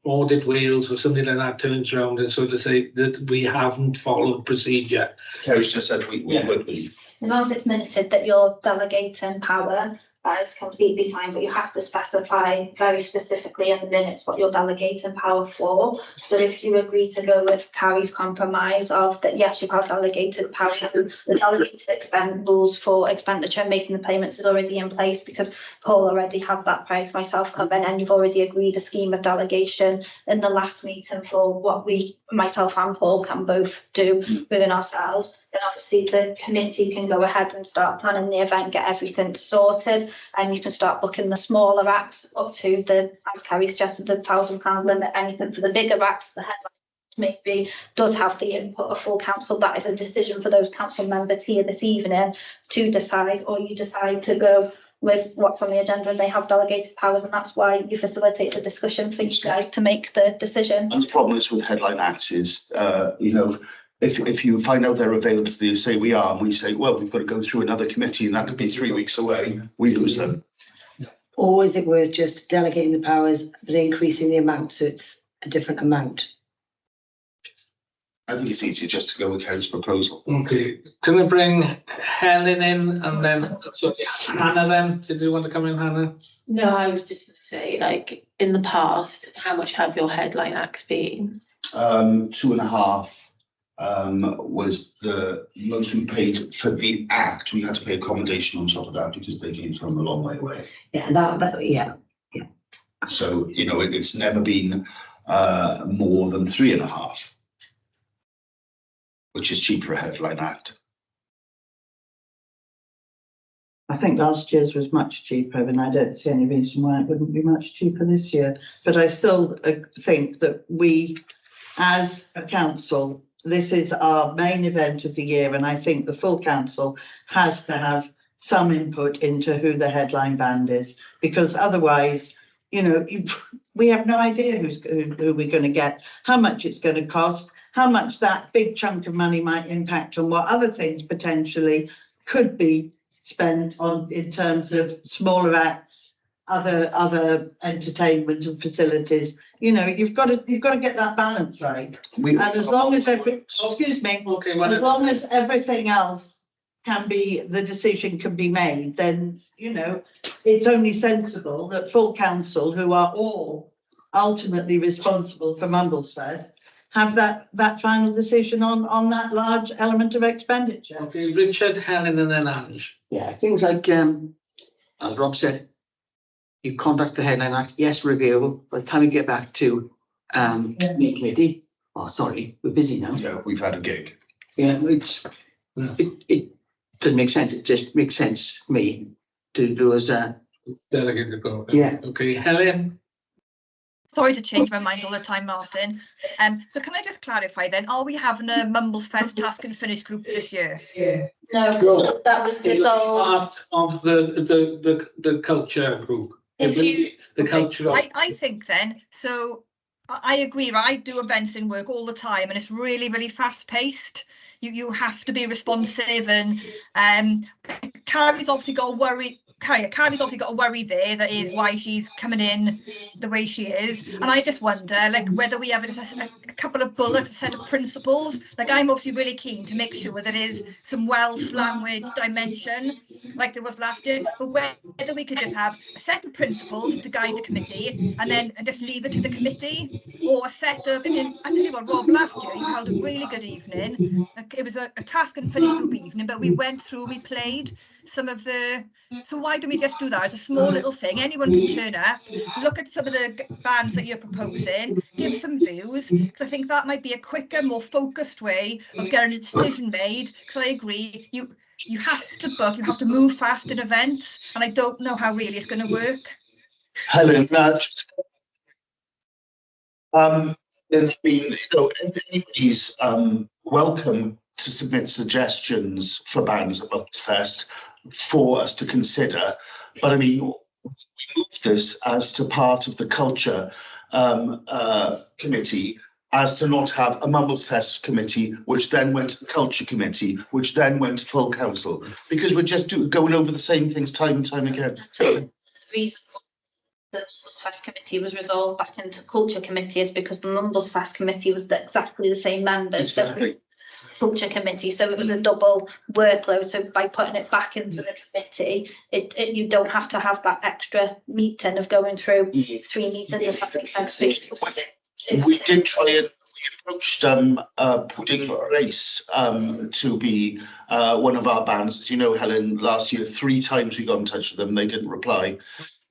Audit Wales or something like that turns around and sort of say that we haven't followed procedure. Kerry's just said we would be. As long as it's minuted that you're delegating power, that is completely fine, but you have to specify very specifically in the minutes what you're delegating power for. So if you agree to go with Carrie's compromise of that, yes, you have delegated power, the delegated rules for expenditure and making the payments is already in place because Paul already had that prior to myself coming, and you've already agreed a scheme of delegation in the last meeting for what myself and Paul can both do within ourselves. Then obviously the committee can go ahead and start planning the event, get everything sorted, and you can start booking the smaller acts up to as Carrie suggested, the £1,000 limit. Anything for the bigger acts, the headlines maybe does have the input of full council. That is a decision for those council members here this evening to decide, or you decide to go with what's on the agenda and they have delegated powers, and that's why you facilitate the discussion for you guys to make the decision. And the problem is with headline acts is, if you find out they're available to you, say we are, and we say, well, we've got to go through another committee and that could be 3 weeks away, we lose them. Or is it worth just delegating the powers but increasing the amount so it's a different amount? I think it's easier just to go with Kerry's proposal. Okay, can I bring Helen in and then Hannah then? Did you want to come in, Hannah? No, I was just going to say, in the past, how much have your headline acts been? 2.5 was the most we paid for the act. We had to pay accommodation on top of that because they came from a long way away. Yeah, yeah. So, it's never been more than 3.5, which is cheaper a headline act. I think last year's was much cheaper, and I don't see any reason why it wouldn't be much cheaper this year. But I still think that we, as a council, this is our main event of the year, and I think the full council has to have some input into who the headline band is, because otherwise, we have no idea who we're going to get, how much it's going to cost, how much that big chunk of money might impact on what other things potentially could be spent on, in terms of smaller acts, other entertainment and facilities. You know, you've got to get that balance right. And as long as excuse me, Okay, as long as everything else the decision can be made, then, you know, it's only sensible that full council, who are all ultimately responsible for Mumblesfest, have that final decision on that large element of expenditure. Okay, Richard, Helen and then Ange. Yeah, things like, as Rob said, you contact the headline act, yes, we're available. By the time we get back to the committee, oh, sorry, we're busy now. Yeah, we've had a gig. Yeah, it doesn't make sense. It just makes sense to me to do as a Delegated vote. Yeah. Okay, Helen. Sorry to change my mind all the time, Martin. So can I just clarify then, are we having a Mumblesfest task and finish group this year? No, that was dissolved. Part of the culture group. If you- The culture. I think then, so I agree, right? I do events in work all the time and it's really, really fast paced. You have to be responsive and Carrie's obviously got a worry. Carrie's obviously got a worry there. That is why she's coming in the way she is. And I just wonder, like, whether we have a couple of bullets, a set of principles. Like, I'm obviously really keen to make sure there is some Welsh language dimension, like there was last year. But whether we could just have a set of principles to guide the committee, and just leave it to the committee, or a set of. I mean, I tell you what, Rob, last year you held a really good evening. Like, it was a task and finish group evening, but we went through, we played some of the. So why don't we just do that as a small little thing? Anyone can turn up, look at some of the bands that you're proposing, give some views, because I think that might be a quicker, more focused way of getting a decision made. Because I agree, you have to book, you have to move fast in events, and I don't know how really it's going to work. Helen, there's been, anybody's welcome to submit suggestions for bands at Mumblesfest for us to consider. But I mean, we moved this as to part of the culture committee, as to not have a Mumblesfest committee, which then went to the culture committee, which then went to full council, because we're just going over the same things time and time again. The reason the Mumblesfest committee was resolved back into culture committee is because the Mumblesfest committee was exactly the same members. Exactly. Culture committee, so it was a double workload. So by putting it back into the committee, you don't have to have that extra meeting of going through 3 meetings, if that makes sense. We did try and we approached Pudding Race to be one of our bands. As you know, Helen, last year 3 times we got in touch with them, they didn't reply.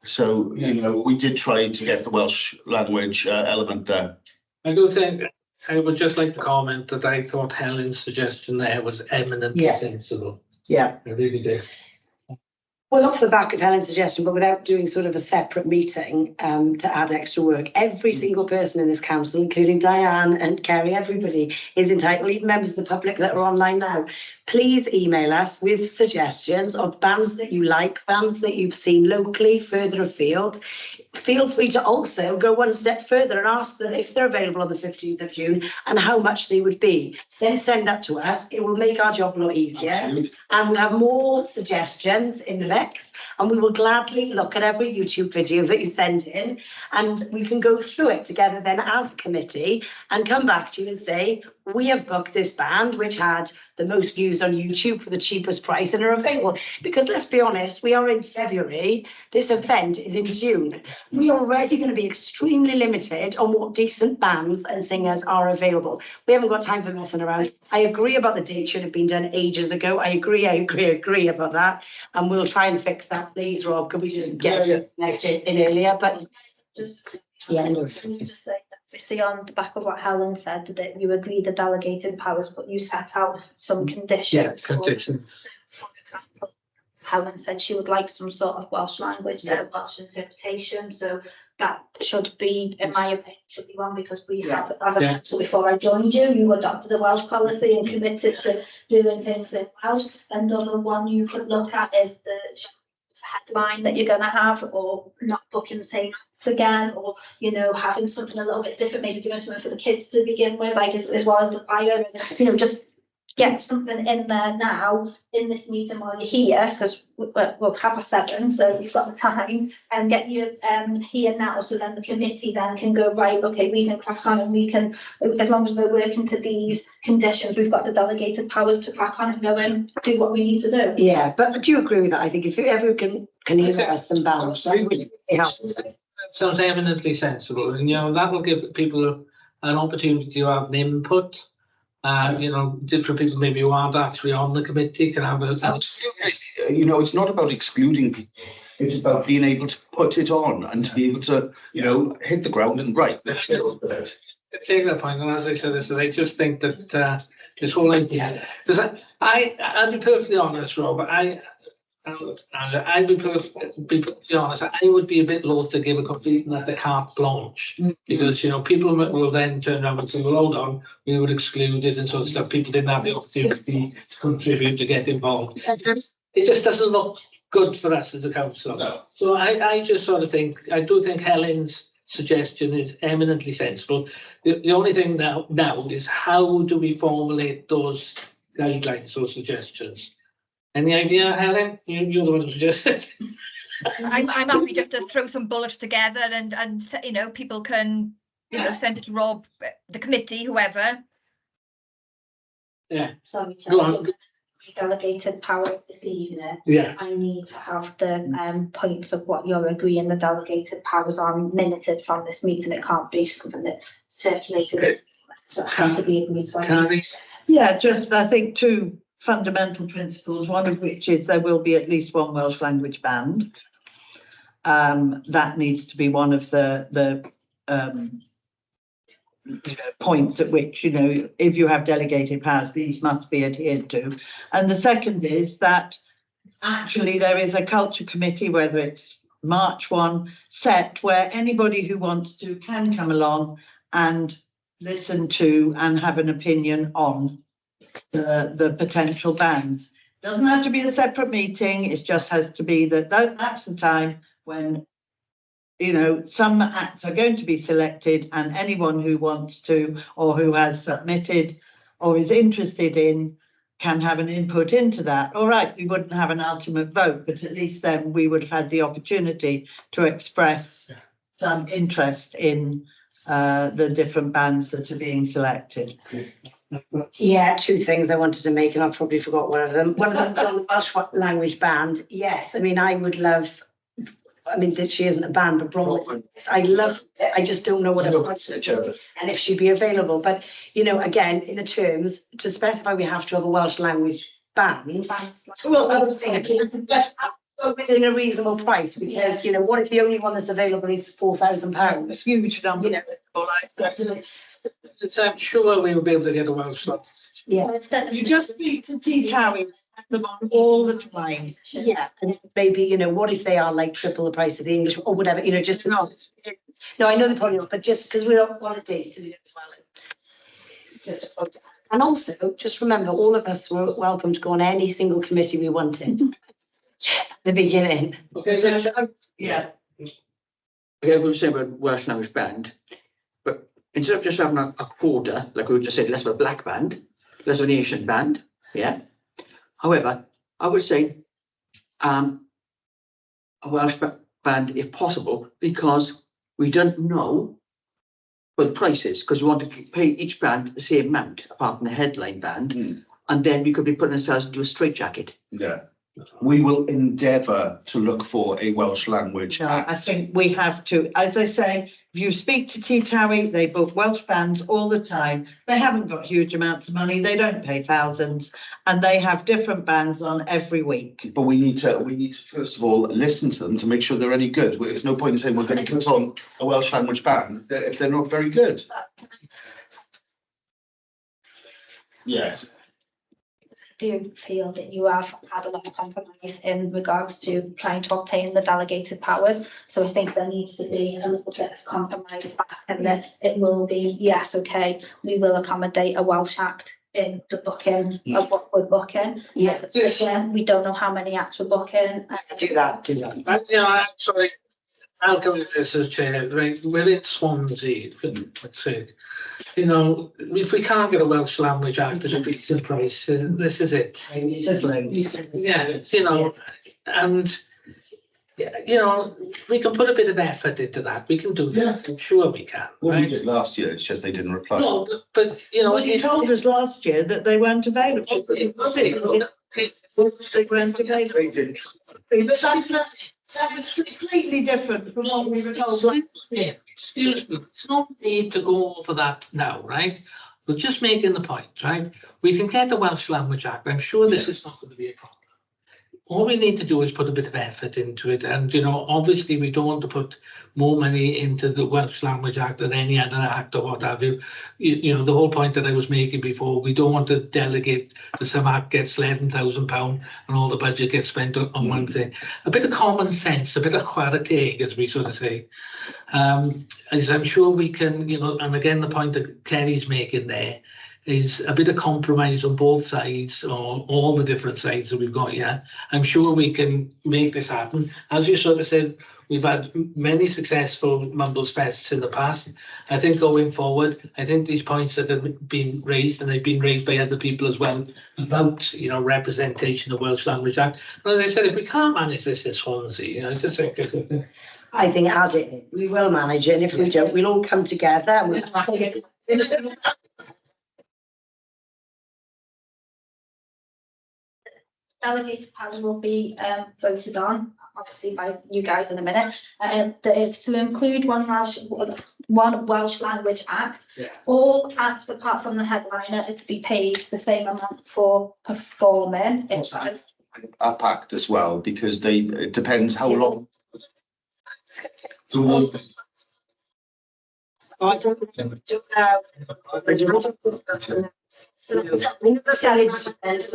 So, you know, we did try to get the Welsh language element there. I do think I would just like to comment that I thought Helen's suggestion there was eminently sensible. Yeah. I really did. Well, off the back of Helen's suggestion, but without doing sort of a separate meeting to add extra work, every single person in this council, including Diane and Kerry, everybody is entitled, even members of the public that are online now, please email us with suggestions of bands that you like, bands that you've seen locally, further afield. Feel free to also go one step further and ask them if they're available on the 15th of June and how much they would be. Then send that to us. It will make our job a lot easier. Absolutely. And we'll have more suggestions in the mix. And we will gladly look at every YouTube video that you send in, and we can go through it together then as a committee and come back to you and say, we have booked this band, which had the most views on YouTube for the cheapest price and are available. Because let's be honest, we are in February. This event is in June. We are already going to be extremely limited on what decent bands and singers are available. We haven't got time for messing around. I agree about the date should have been done ages ago. I agree about that. And we'll try and fix that. Please, Rob, could we just get next in earlier? But Just yeah, no. can you just say that obviously on the back of what Helen said, that you agree the delegated powers, but you set out some conditions. Yeah, conditions. For example, Helen said she would like some sort of Welsh language, Welsh interpretation. So that should be, in my opinion, should be one, because we have, as I mentioned before I joined you, you adopted a Welsh policy and committed to doing things in Welsh. Another one you could look at is the headline that you're going to have, or not booking the same acts again, or, you know, having something a little bit different, maybe doing something for the kids to begin with, like as well as the choir, you know, just get something in there now, in this meeting while you're here, because we're 7:30, so you've got the time, and get you here now, so then the committee then can go, right, okay, we can crack on and we can, as long as we're working to these conditions, we've got the delegated powers to crack on and go and do what we need to do. Yeah, but do you agree with that? I think if you ever can email us some bounds, that would really help. Sounds eminently sensible, and that will give people an opportunity to have an input. Different people maybe who aren't actually on the committee can have a. Absolutely. It's not about excluding people. It's about being able to put it on and to be able to, hit the ground and right, let's get on with it. Take that point, and as I said, I just think that this whole idea, because I'll be perfectly honest, Rob, I'll be perfectly honest, I would be a bit loath to give a complete and let the carte blanche, because people will then turn around and say, well, hold on, we were excluded and sort of stuff. People didn't have the opportunity to contribute, to get involved. It just doesn't look good for us as a council. No. So I just sort of think, I do think Helen's suggestion is eminently sensible. The only thing now is, how do we formulate those guidelines or suggestions? Any idea, Helen? You're the one who suggested. I'm happy just to throw some bullets together and people can send it to Rob, the committee, whoever. Yeah. Sorry, Go on. Delegated power this evening. Yeah. I need to have the points of what you're agreeing the delegated powers are minuted from this meeting. It can't be something that circulated. So it has to be agreed. So Yeah, just I think 2 fundamental principles, one of which is there will be at least one Welsh language band. That needs to be one of the points at which, if you have delegated powers, these must be adhered to. And the second is that actually there is a culture committee, whether it's March 1 set, where anybody who wants to can come along and listen to and have an opinion on the potential bans. Doesn't have to be a separate meeting. It just has to be that's the time when some acts are going to be selected, and anyone who wants to or who has submitted or is interested in can have an input into that. All right, we wouldn't have an ultimate vote, but at least then we would have had the opportunity to express some interest in the different bands that are being selected. Yeah, 2 things I wanted to make, and I probably forgot one of them. One of them's on the Welsh language band. Yes, I would love. That she isn't a band, but Bronwyn, I love it. I just don't know what it was and if she'd be available. But again, in the terms to specify, we have to have a Welsh language band. Well, I was thinking within a reasonable price, because what if the only one that's available is £4,000? It's huge number. I'm sure we will be able to get a Welsh slot. Yeah. So instead of You just speak to Tea Towie, them on all the time. Yeah, and maybe what if they are like triple the price of the English or whatever? Just not. No, I know they probably not, but just because we're on a date to do it as well. And also, just remember, all of us were welcome to go on any single committee we wanted. At the beginning. Okay, Yeah. Okay, we were saying about Welsh language band, but instead of just having a quota, like we just said, let's have a black band, let's have an Asian band, yeah. However, I would say a Welsh band if possible, because we don't know what the price is, because we want to pay each band the same amount, apart from the headline band, and then we could be putting ourselves into a straitjacket. Yeah. We will endeavour to look for a Welsh language. No, I think we have to, as I say, if you speak to Tea Towie, they book Welsh bands all the time. They haven't got huge amounts of money. They don't pay thousands, and they have different bands on every week. But we need to first of all listen to them to make sure they're any good. There's no point in saying we're going to put on a Welsh language band if they're not very good. Yes. Do you feel that you have had a lot of compromise in regards to trying to obtain the delegated powers? So I think there needs to be a little bit of compromise back, and that it will be, yes, okay, we will accommodate a Welsh Act in the booking of what we're booking. Yeah. Again, we don't know how many acts we're booking. Do that. I'm sorry. I'll go with this as chair, right, we're in Swansea, let's say. You know, if we can't get a Welsh language act at a decent price, this is it. Yeah, you know, and, yeah, you know, we can put a bit of effort into that, we can do this, I'm sure we can, What we right? did last year, it's just they didn't reply. No, but, you know, Well, you told us last year that they weren't available. They weren't available. But that was completely different from what we were told last year. Excuse me, it's no need to go over that now, right? We're just making the point, right? We can get the Welsh Language Act, I'm sure this is not going to be a problem. All we need to do is put a bit of effort into it, and, you know, obviously we don't want to put more money into the Welsh Language Act than any other act or what have you. You know, the whole point that I was making before, we don't want to delegate that some act gets £11,000 and all the budget gets spent on one thing. A bit of common sense, a bit of chwarae as we sort of say. As I'm sure we can, you know, and again, the point that Kerry's making there is a bit of compromise on both sides, or all the different sides that we've got here. I'm sure we can make this happen. As you sort of said, we've had many successful Mumbles Fests in the past. I think going forward, I think these points that have been raised, and they've been raised by other people as well, about, you know, representation of Welsh Language Act. And as I said, if we can't manage this in Swansea, you know, I just think I think add it in. We will manage it, and if we don't, we'll all come together and we'll back it. Delegated powers will be voted on, obviously by you guys in a minute. That is to include one Welsh Language Act. Yeah. All acts apart from the headliner are to be paid the same amount for performing. Up act as well, because it depends how long. So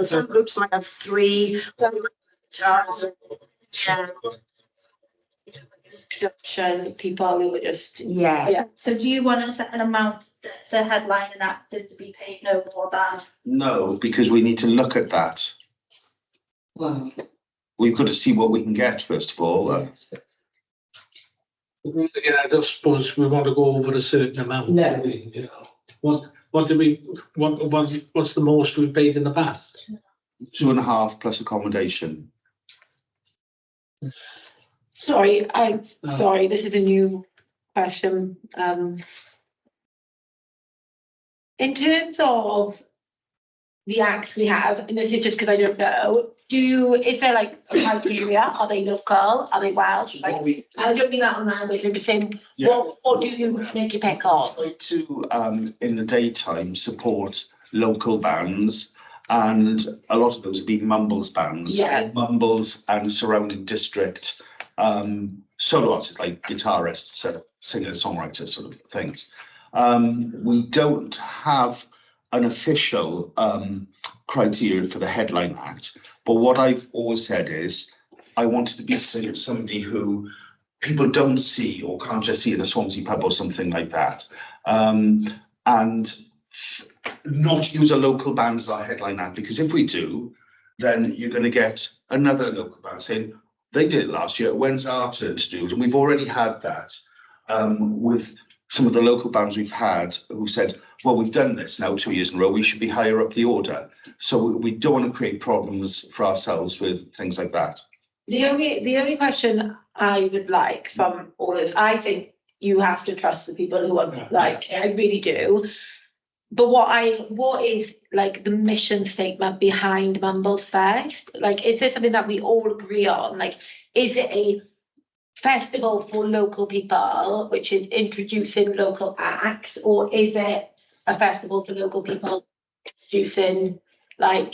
some groups might have 3. Introduction, people who were just. Yeah. So do you want to set an amount that the headliner act is to be paid no more than? No, because we need to look at that. Well, We've got to see what we can get first of all. yes. Again, I don't suppose we want to go over a certain amount. No. Do we, you know, what's the most we've paid in the past? 2.5 plus accommodation. Sorry, sorry, this is a new question. In terms of the acts we have, and this is just because I don't know, is there like a criteria? Are they local? Are they Welsh? Like, I don't mean that on language, I'm just saying, Yeah. what do you make your pick on? Try to, in the daytime, support local bands, and a lot of those have been Mumbles bands. Yeah. Mumbles and surrounding district solo artists, like guitarists, singers, songwriters, sort of things. We don't have an official criteria for the headline act, but what I've always said is I wanted to be somebody who people don't see or can't just see in a Swansea pub or something like that, and not use a local band as our headline act, because if we do, then you're going to get another local band saying they did it last year, when's our turn to do it? And we've already had that with some of the local bands we've had who said, well, we've done this now 2 years in a row, we should be higher up the order. So we don't want to create problems for ourselves with things like that. The only question I would like from all this, I think you have to trust the people who are like, I really do. But what is like the mission statement behind Mumbles Fest? Like, is this something that we all agree on? Like, is it a festival for local people, which is introducing local acts, or is it a festival for local people introducing like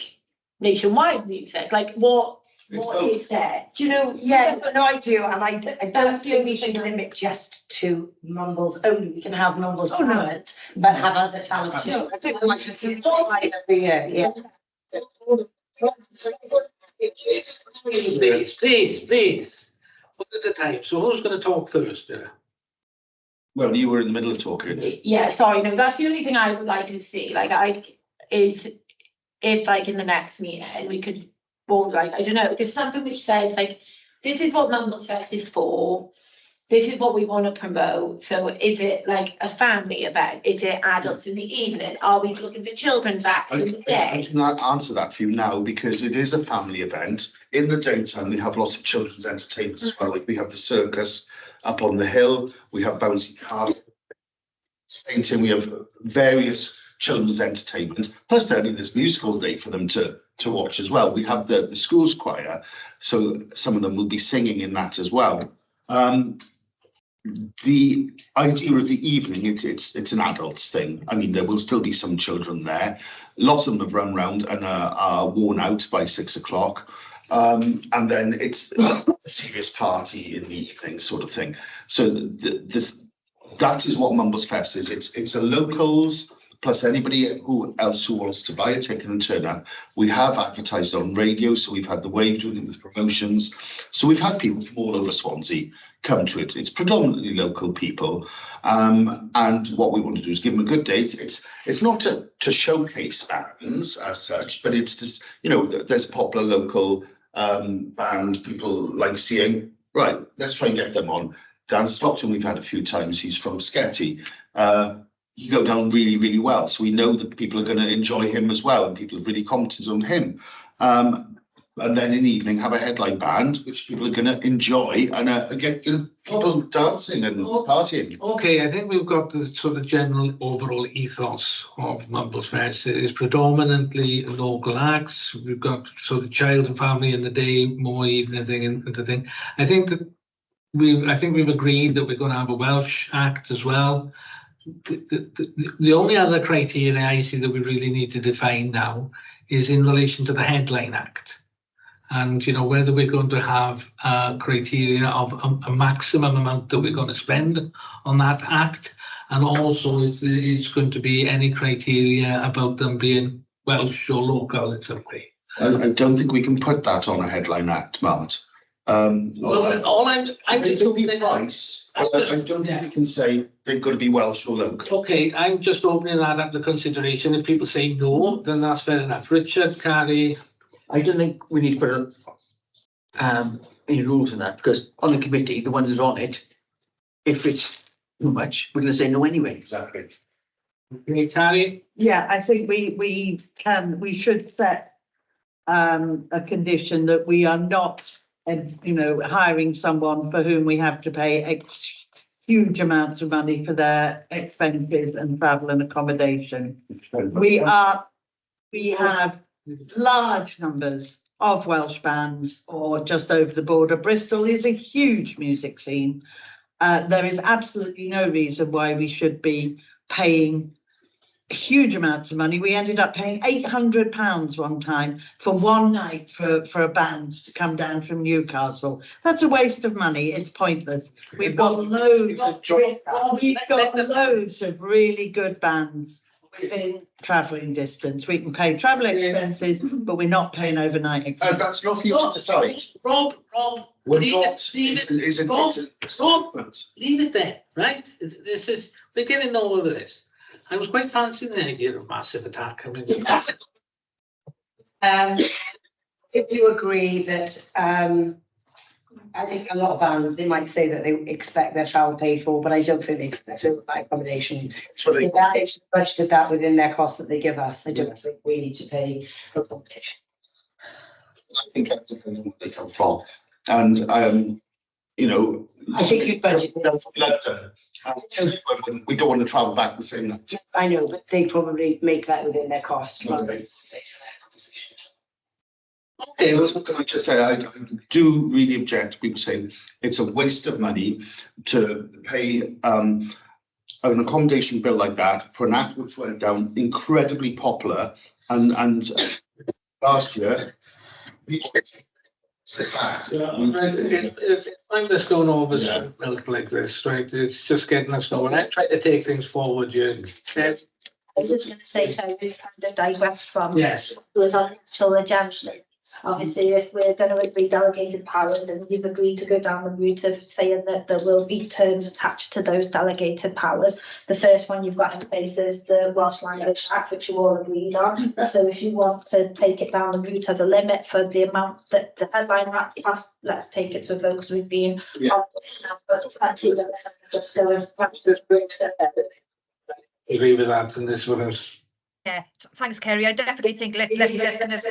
nationwide music? Like, what is there? Do you know? Yeah, no, I do, and I don't think we should limit just to Mumbles only. We can have Mumbles talent, but have other talent too. I think we might just do it every year. Yeah. Please. What are the times? So who's going to talk first? Well, you were in the middle of talking. Yeah, sorry, no, that's the only thing I would like to see. Like, if like in the next meeting we could board, like, I don't know, there's something which says like, this is what Mumbles Fest is for. this is what we want to promote. So is it like a family event? Is it adults in the evening? Are we looking for children's acts in the I day? can answer that for you now because it is a family event. In the daytime, we have lots of children's entertainment as well. Like we have the circus up on the hill, we have bouncy cars, painting, we have various children's entertainment. Plus, there is music all day for them to watch as well. We have the school's choir, so some of them will be singing in that as well. The idea of the evening, it's an adults thing. I mean, there will still be some children there. Lots of them have run round and are worn out by 6 o'clock. And then it's a serious party in the evening sort of thing. So that is what Mumbles Fest is. It's a locals plus anybody else who wants to buy a ticket and turn up. We have advertised on radio, so we've had the Wave doing it with promotions. So we've had people from all over Swansea come to it. It's predominantly local people. And what we want to do is give them a good date. It's not to showcase bands as such, but it's just, you know, there's a popular local band people like seeing. Right, let's try and get them on. Dan Stockton, we've had a few times. He's from Sketty. He go down really, really well. So we know that people are going to enjoy him as well, and people have really commented on him. And then in the evening, have a headline band, which people are going to enjoy, and get people dancing and partying. Okay, I think we've got the sort of general overall ethos of Mumbles Fest. It is predominantly local acts. We've got sort of child and family in the day, more evening thing and the thing. I think we've agreed that we're going to have a Welsh act as well. The only other criteria I see that we really need to define now is in relation to the headline act. And, you know, whether we're going to have a criteria of a maximum amount that we're going to spend on that act. And also if there is going to be any criteria about them being Welsh or local in some way. I don't think we can put that on a headline act, Mart. All I'm just opening price, but I don't think we can say they've got to be Welsh or local. Okay, I'm just opening that up to consideration. If people say no, then that's fair enough. Richard, Carrie. I don't think we need to put any rules in that, because on the committee, the ones that are on it, if it's too much, we're going to say no anyway. Exactly. Okay, Carrie. Yeah, I think we should set a condition that we are not, you know, hiring someone for whom we have to pay huge amounts of money for their expenses and travel and accommodation. We have large numbers of Welsh bands or just over the border. Bristol is a huge music scene. There is absolutely no reason why we should be paying huge amounts of money. We ended up paying £800 one time for one night for a band to come down from Newcastle. That's a waste of money. It's pointless. We've got loads of really good bands within travelling distance. We can pay travel expenses, but we're not paying overnight expenses. That's not for you to decide. Rob, We're leave not. leave it there, right? We're getting all over this. I was quite fancying the idea of massive attack. I mean, I do agree that I think a lot of bands, they might say that they expect their travel paid for, but I don't think they expect it by accommodation. So They should budget that within their cost that they give us. I don't think we need to pay for accommodation. I think that depends on where they come from. And, you know. I think you'd budget. London. We don't want to travel back the same night. I know, but they probably make that within their cost. Okay. okay, well, Can I just say, I do really object to people saying it's a waste of money to pay an accommodation bill like that for an act which went down incredibly popular and last year. it's time that's going over milk like this, right? It's just getting us going. I try to take things forward, Jürgen. I'm just going to say, so we've kind of digressed from. Yes. Was on actual agenda. Obviously, if we're going to agree delegated powers, then we've agreed to go down the route of saying that there will be terms attached to those delegated powers. The first one you've got in place is the Welsh Language Act, which you all agreed on. So if you want to take it down the route of a limit for the amount that the headline acts passed, let's take it to a vote, because we've been on this now, but actually let's just go and agree with that, and this was. Yeah, thanks, Kerry. I definitely think let's just kind of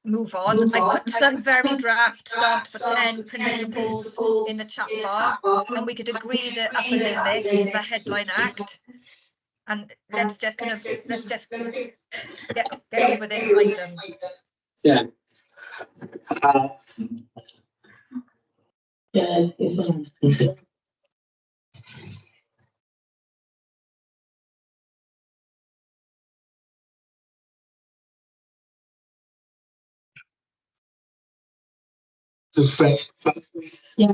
move on. I've put some very draft start for 10 principles in the chat bar, and we could agree the upper limit for the headline act. And let's just get over this item. Yeah. Yeah.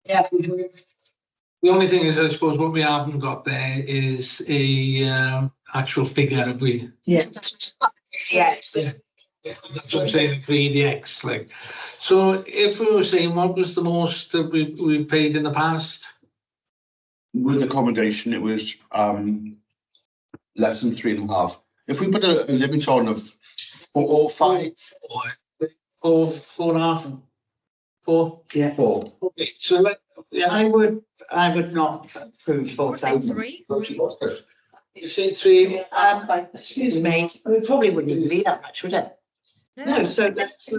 Yeah. The only thing is, I suppose, what we haven't got there is a actual figure. Have we? Yeah. Yeah. That's what I'm saying. 3DX, like. So, if we were saying, what was the most that we paid in the past? With accommodation, it was less than 3.5. If we put a limit on of 4 or 5, 4.5, 4. Yeah. 4. Okay, so yeah, I would not approve 4,000. 3. you say 3. Excuse me. It probably wouldn't even be that much, would it? No, so let's,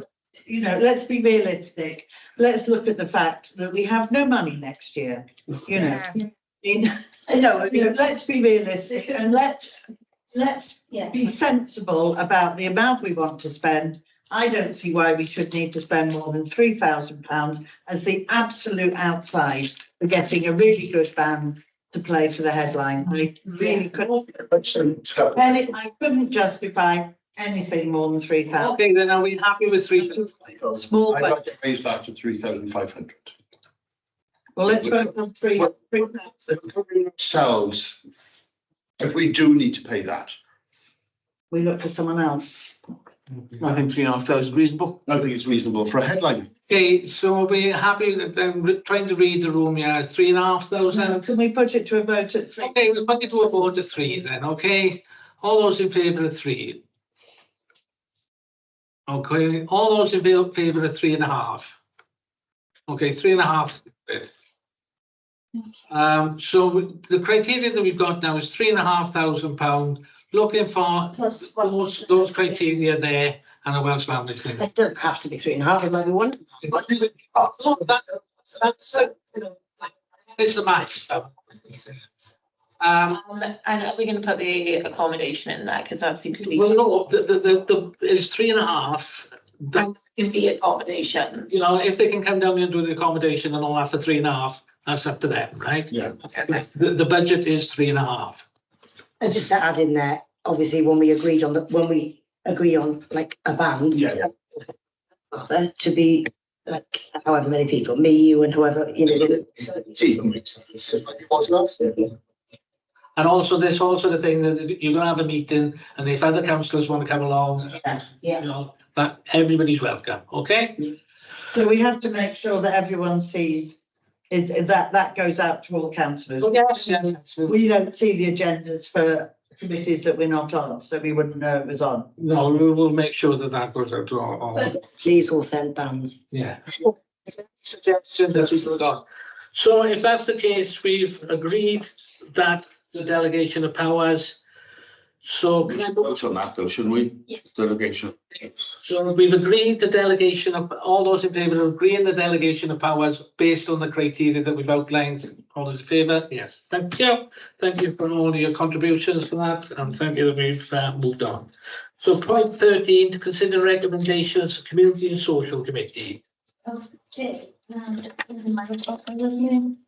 let's be realistic. Let's look at the fact that we have no money next year, Yeah. Let's be realistic and let's Yeah. be sensible about the amount we want to spend. I don't see why we should need to spend more than £3,000 as the absolute outside for getting a really good band to play for the headline. I really couldn't. I couldn't justify anything more than 3,000. Okay, then are we happy with 3? Small I'd like budget. to raise that to 3,500. Well, let's vote on 3,000. Ourselves, if we do need to pay that, We look for someone else. I think 3.5 is reasonable. I think it's reasonable for a headline. Okay, so are we happy with them trying to read the room here? 3,500. Can we put it to a vote at 3? Okay, we'll put it to a vote of 3 then. Okay, all those in favour of 3. Okay, all those in favour of 3.5. Okay, 3.5. So the criteria that we've got now is £3,500. Looking for Plus those criteria there and a Welsh language thing. It doesn't have to be 3.5, it might be 1. It's the max. And are we going to put the accommodation in there? Because that seems to be. Well, no, it's 3.5. That can be accommodation. You know, if they can come down and do the accommodation and all that for 3.5, that's up to them, right? Yeah. The budget is 3.5. And just to add in there, obviously, when we agree on like a band. Yeah. To be like however many people, me, you and whoever, And also, there's also the thing that you're gonna have a meeting, and if other councillors want to come along, you know, that everybody's welcome, okay? So we have to make sure that everyone sees that goes out to all councillors. Yes. We don't see the agendas for committees that we're not on, so we wouldn't know it was on. No, we will make sure that goes out to all. please all send bands. Yeah. Suggestions that we've got. So if that's the case, we've agreed that the delegation of powers. So, We should vote on that though, shouldn't we? Yes. Delegation. so we've agreed the delegation of, all those in favour of agreeing the delegation of powers based on the criteria that we've outlined. All those in favour? Yes. Thank you. Thank you for all your contributions for that, and thank you that we've moved on. So point 13, to consider recommendations, Community and Social Committee. Okay. And in my report for this meeting.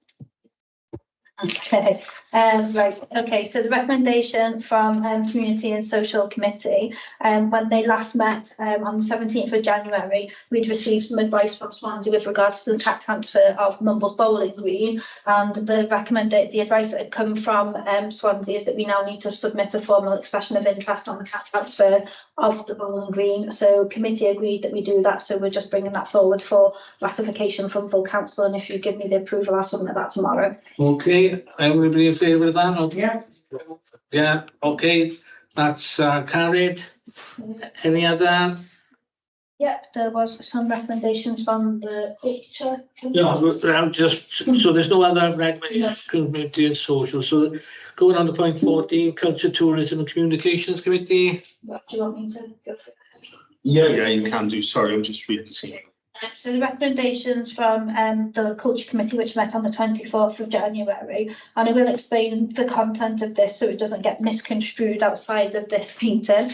Okay, right, okay, so the recommendation from Community and Social Committee, when they last met on the 17th of January, we'd received some advice from Swansea with regards to the tech transfer of Mumbles Bowling Green, and the advice that had come from Swansea is that we now need to submit a formal expression of interest on the tech transfer of the Bowling Green. So committee agreed that we do that, so we're just bringing that forward for ratification from full council, and if you give me the approval, I'll submit that tomorrow. Okay, everybody in favour of that? Okay. Yeah. Yeah, okay, that's carried. Any other? Yep, there was some recommendations from the culture. Yeah, I'm just, so there's no other recommendations, community and social. So going on to point 14, Culture, Tourism and Communications Committee. What do you want me to go for this? Yeah, you can do. Sorry, I'm just reading. So the recommendations from the Culture Committee, which met on the 24th of January, and I will explain the content of this so it doesn't get misconstrued outside of this meeting.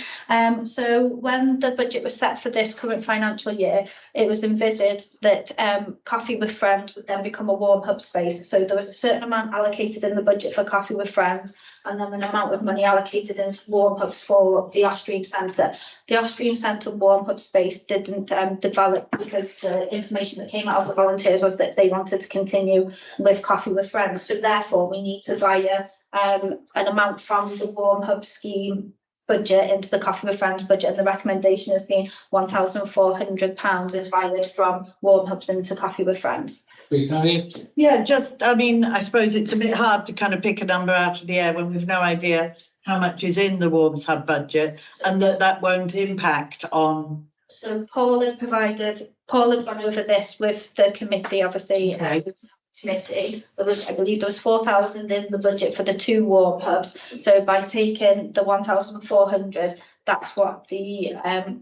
So when the budget was set for this current financial year, it was envisaged that Coffee with Friends would then become a warm hub space. So there was a certain amount allocated in the budget for Coffee with Friends, and then an amount of money allocated into warm hubs for the Ostream Centre. The Ostream Centre warm hub space didn't develop because the information that came out of the volunteers was that they wanted to continue with Coffee with Friends. So therefore, we need to via an amount from the warm hub scheme budget into the Coffee with Friends budget, and the recommendation has been £1,400 is fired from warm hubs into Coffee with Friends. Yeah, just, I mean, I suppose it's a bit hard to kind of pick a number out of the air when we've no idea how much is in the Warms Hub budget, and that won't impact on. So Paul had gone over this with the committee, obviously. Okay. Committee, I believe there was 4,000 in the budget for the 2 warm hubs. So by taking the 1,400, that's what they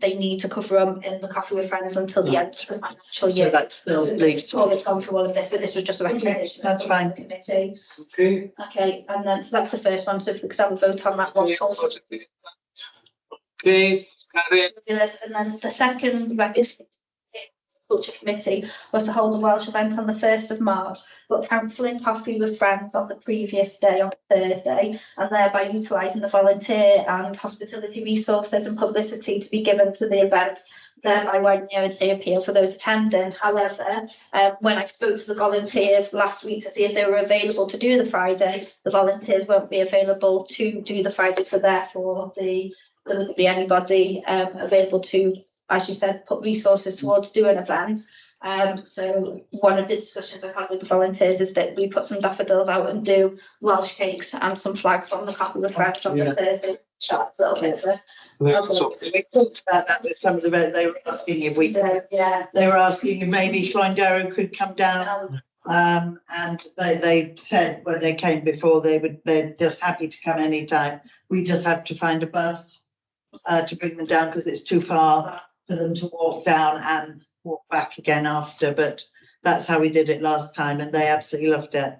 need to cover them in the Coffee with Friends until the end of the financial year. So that's still least. Paul has gone through all of this, but this was just a recommendation. That's fine. From the committee. Okay. Okay, and then so that's the first one. So if we could have a vote on that one. Okay, carried. And then the second recommendation Culture Committee was to hold a Welsh event on the 1st of March, but cancelling Coffee with Friends on the previous day, on Thursday, and thereby utilising the volunteer and hospitality resources and publicity to be given to the event, thereby widening the appeal for those attending. However, when I spoke to the volunteers last week to see if they were available to do the Friday, the volunteers won't be available to do the Friday, so therefore there wouldn't be anybody available to, as you said, put resources towards doing an event. So one of the discussions I've had with the volunteers is that we put some daffodils out and do Welsh cakes and some flags on the Coffee with Friends on the Thursday. Chat a little bit. So We talked about that with some of the, they were asking if we, yeah. they were asking if maybe Darrow could come down. And they said when they came before, they're just happy to come anytime. We just have to find a bus to bring them down because it's too far for them to walk down and walk back again after. But that's how we did it last time, and they absolutely loved it.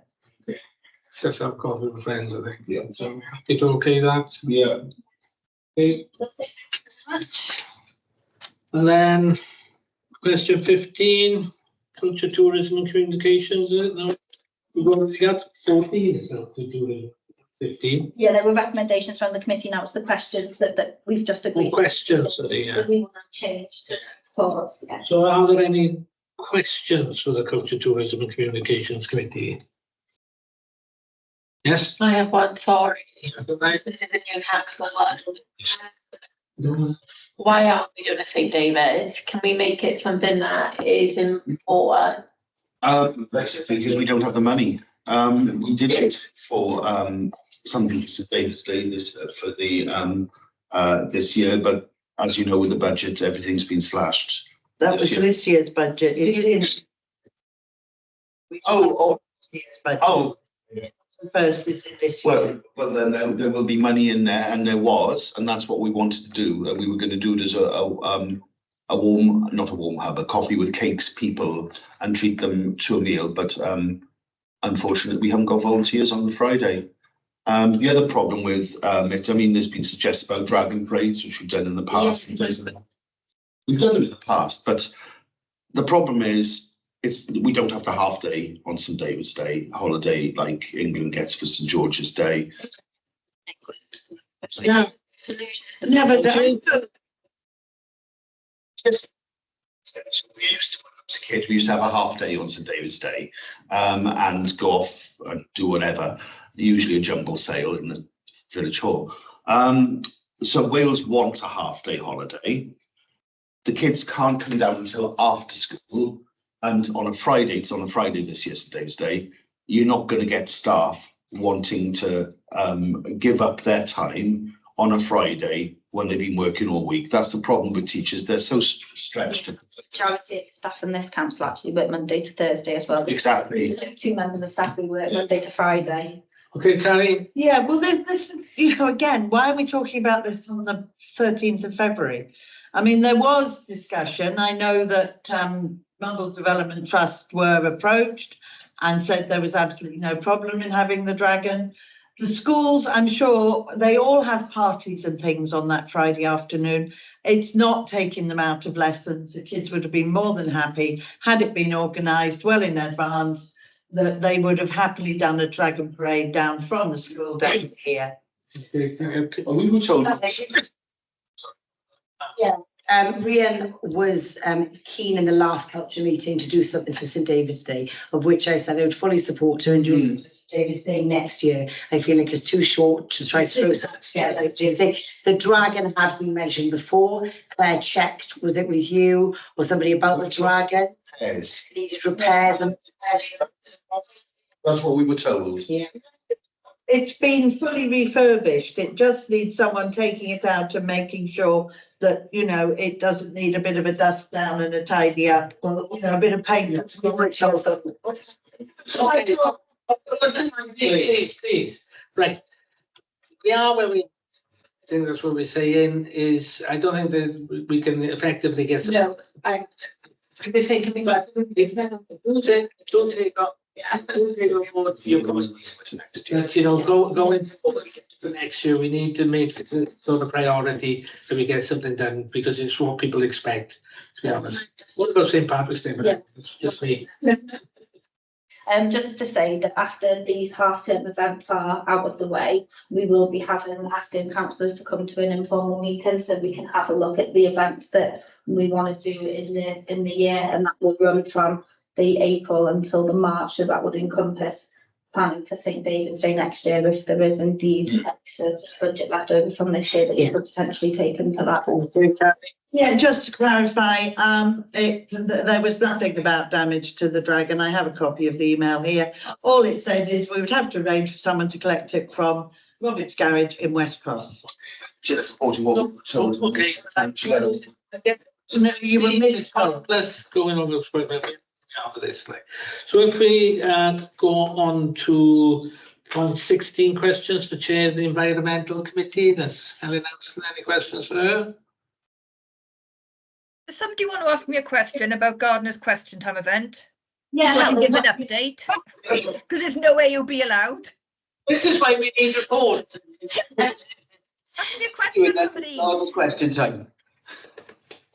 Set up Coffee with Friends, I think. Yeah. So happy to okay that. Yeah. Okay. And then question 15, Culture, Tourism and Communications. No, we've already got 14 itself to do 15. Yeah, there were recommendations from the committee. Now it's the questions that we've just agreed. Questions, yeah. That we want to change to pause. Yeah. So are there any questions for the Culture, Tourism and Communications Committee? Yes? I have one, sorry. Right. This is a new councillor one. Why aren't we doing a St David's? Can we make it something that is important? Basically, because we don't have the money. We did it for something to David's Day this for the this year, but as you know, with the budget, everything's been slashed. That was this year's budget. It's in. Oh, Budget. oh. The first is in this year. Well, then there will be money in there, and there was, and that's what we wanted to do. We were going to do it as a warm, not a warm hub, a coffee with cakes people and treat them to a meal. But unfortunately, we haven't got volunteers on the Friday. The other problem with it, I mean, there's been suggested about dragon parades, which we've done in the past. Yes. We've done them in the past, but the problem is we don't have the half day on St David's Day holiday like England gets for St George's Day. Yeah. Solution. Yeah, but Just, we used to, when I was a kid, we used to have a half day on St David's Day, and go off and do whatever, usually a jungle sail in the village hall. So Wales want a half day holiday. The kids can't come down until after school, and on a Friday, it's on a Friday this year, St David's Day, you're not going to get staff wanting to give up their time on a Friday when they've been working all week. That's the problem with teachers. They're so stretched. Majority of staff in this council actually work Monday to Thursday as well. Exactly. So 2 members of staff who work Monday to Friday. Okay, Carrie? Yeah, well, this, again, why are we talking about this on the 13th of February? I mean, there was discussion. I know that Mumbles Development Trust were approached and said there was absolutely no problem in having the dragon. The schools, I'm sure, they all have parties and things on that Friday afternoon. It's not taking them out of lessons. The kids would have been more than happy, had it been organised well in advance, that they would have happily done a dragon parade down from the school down here. Well, we were told. Yeah, Rhian was keen in the last culture meeting to do something for St David's Day, of which I said I would fully support her and do something for St David's Day next year. I feel like it's too short to try to throw something together. The dragon had been mentioned before. Claire checked, was it with you or somebody about the dragon? Yes. Needed repairs and That's what we were told. yeah. It's been fully refurbished. It just needs someone taking it out and making sure that, you know, it doesn't need a bit of a dust down and a tidy up, you know, a bit of paint. Please. Right. We are where we, I think that's what we're saying is, I don't think that we can effectively get. No, I be thinking about Don't take up. Don't take up what you're going. But, you know, going forward for next year, we need to make it a sort of priority that we get something done because it's what people expect, to be honest. What about St. Patrick's Day? Yeah. It's just me. Just to say that after these half-term events are out of the way, we will be asking councillors to come to an informal meeting so we can have a look at the events that we want to do in the year, and that will run from the April until the March, so that would encompass planning for St David's Day next year if there is indeed extra budget left over from this year that you could potentially take into that. Yeah, just to clarify, there was nothing about damage to the dragon. I have a copy of the email here. All it said is we would have to arrange for someone to collect it from Robert's Garage in West Cross. Just supporting what we were told. Okay. No, you were missed. Let's go in on after this. So if we go on to point 16, questions for Chair of the Environmental Committee. That's Helen Nelson. Any questions for her? Does somebody want to ask me a question about Gardener's Question Time event? Yeah, So I can give an update, because there's no way you'll be allowed. This is why we need reports. Ask me a question, somebody. Question time.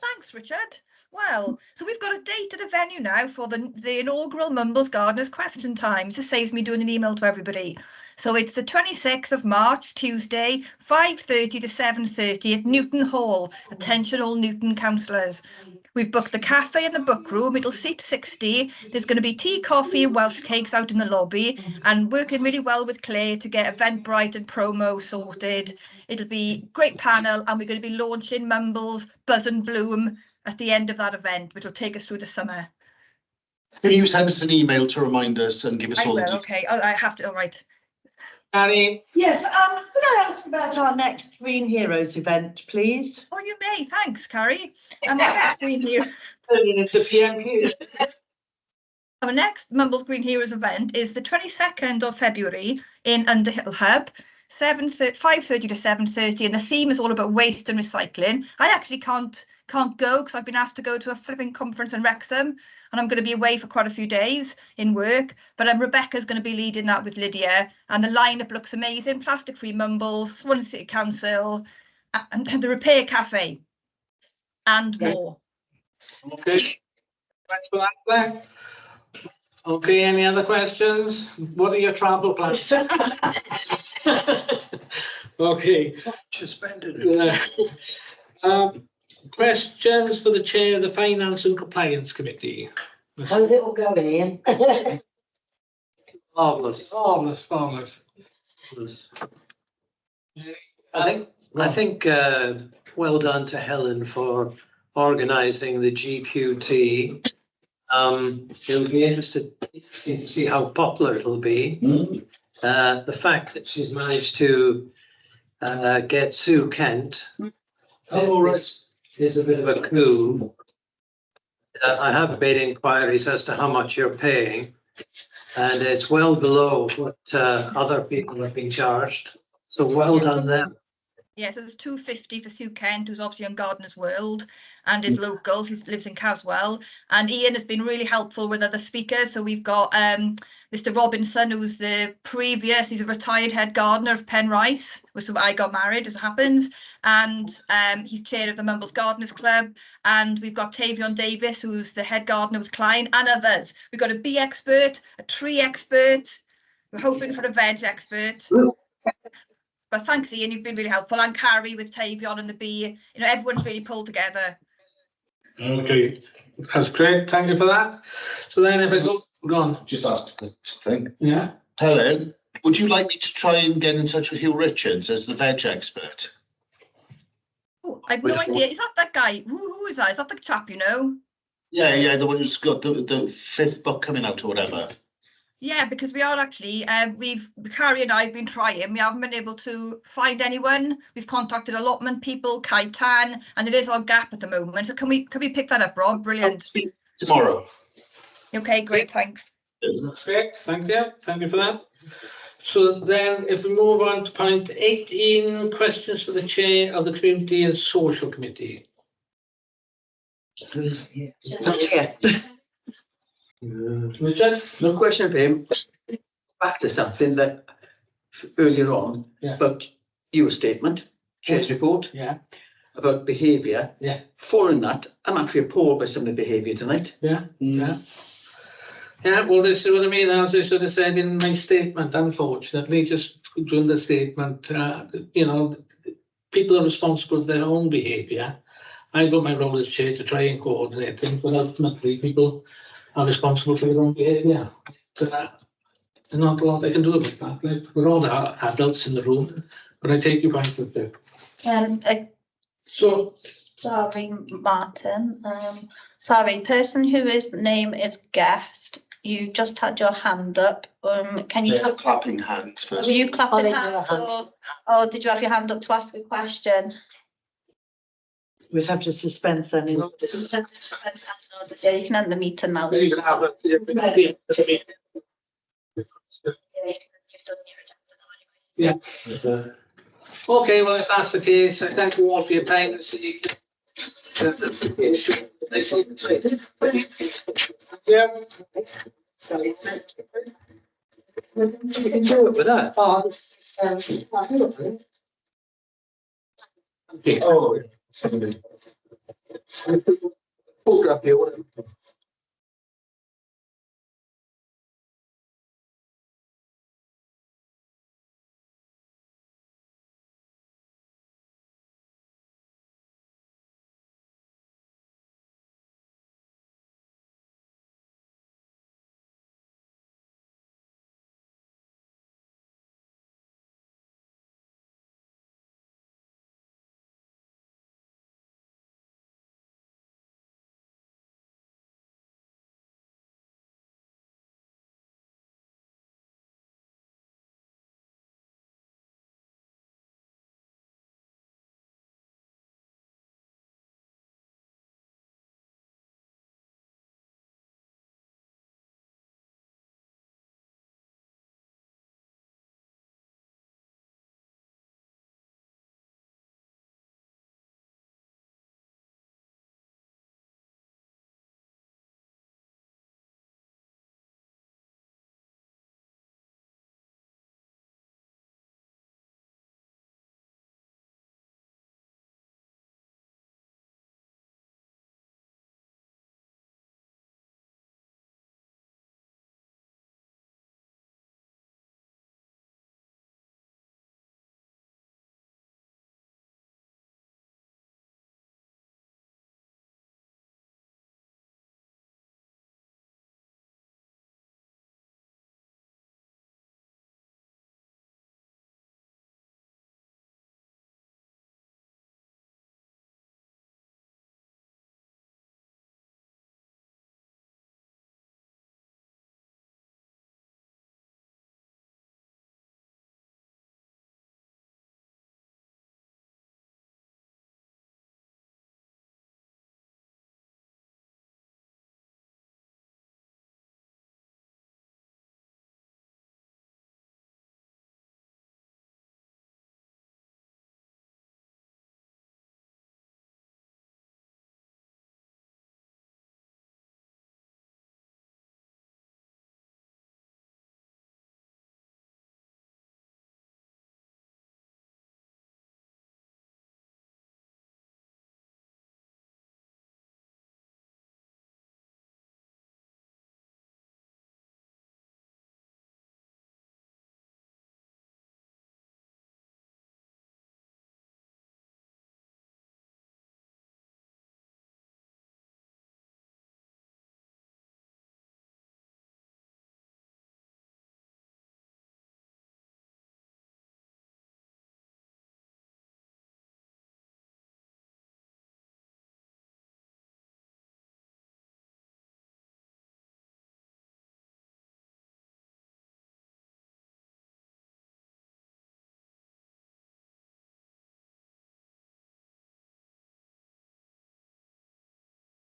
Thanks, Richard. Well, so we've got a date and a venue now for the inaugural Mumbles Gardeners Question Time. This saves me doing an email to everybody. So it's the 26th of March, Tuesday, 5:30 to 7:30 at Newton Hall. Attention all Newton councillors. We've booked the cafe and the book room. It'll seat 60. There's going to be tea, coffee and Welsh cakes out in the lobby, and working really well with Claire to get Eventbrite and promo sorted. It'll be great panel, and we're going to be launching Mumbles Buzz and Bloom at the end of that event, which will take us through the summer. Can you send us an email to remind us and give us I all the will, details? okay. I have to, all right. Annie? Yes, could I ask about our next Green Heroes event, please? Oh, you may, thanks, Carrie. And our next Green Hero, our next Mumbles Green Heroes event is the 22nd of February in Underhill Hub, 5:30 to 7:30, and the theme is all about waste and recycling. I actually can't go because I've been asked to go to a flipping conference in Wrexham, and I'm going to be away for quite a few days in work, but Rebecca's going to be leading that with Lydia, and the lineup looks amazing. Plastic Free Mumbles, Swansea City Council, and the Repair Cafe, and more. Okay. Thanks for that, Claire. Okay, any other questions? What are your travel plans? Okay. Suspended. Yeah. Questions for the chair of the Finance and Compliance Committee? How's it all going, Ian? Marvellous. Marvellous. Marvellous. I think well done to Helen for organising the GQT. It'll be interesting to see how popular it'll be. The fact that she's managed to get Sue Kent is a bit of a coup. I have made inquiries as to how much you're paying, and it's well below what other people have been charged. So well done them. Yeah, so it's 250 for Sue Kent, who's obviously on Gardener's World and is local. He lives in Caswell. And Ian has been really helpful with other speakers. So we've got Mr. Robinson, who's he's a retired head gardener of Penrice, which I got married as it happens. And he's chair of the Mumbles Gardeners Club. And we've got Tavion Davis, who's the head gardener with Klein, and others. We've got a bee expert, a tree expert. We're hoping for a veg expert. But thanks, Ian, you've been really helpful. And Carrie with Tavion and the bee. You know, everyone's really pulled together. Okay, that's great. Thank you for that. So then if I go on. Just ask something. Yeah. Helen, would you like me to try and get in touch with Hugh Richards as the veg expert? Oh, I've no idea. Is that guy? Who is that? Is that the chap, you know? Yeah, the one who's got the 5th book coming out or whatever. Yeah, because we are actually, Carrie and I have been trying. We haven't been able to find anyone. We've contacted allotment people, Kaitan, and it is our gap at the moment. So can we pick that up, Rob? Brilliant. Tomorrow. Okay, great, thanks. Great, thank you for that. So then if we move on to point 18, questions for the chair of the Community and Social Committee. Richard? No question for him. Back to something that earlier on about your statement, chair's report. Yeah. About behaviour. Yeah. Following that, I'm actually appalled by some of the behaviour tonight. Yeah. Yeah, well, this is what I mean, as I should have said in my statement, unfortunately, just during the statement, you know, people are responsible for their own behaviour. I've got my role as chair to try and coordinate things, but ultimately people are responsible for their own behaviour. So there's not a lot I can do about that. Like, we're all adults in the room, but I take your point of view. So, sorry, Martin. Sorry, person whose name is guest. You just had your hand up. Can you tell? Clapping hands first. Were you clapping hands, or did you have your hand up to ask a question? We'd have to suspend then. Yeah, you can end the meeting now. you can have You've done your agenda yeah. Okay, well, if that's the case, I thank you all for your time this evening. Yeah. You can do it with that. Oh, photograph here.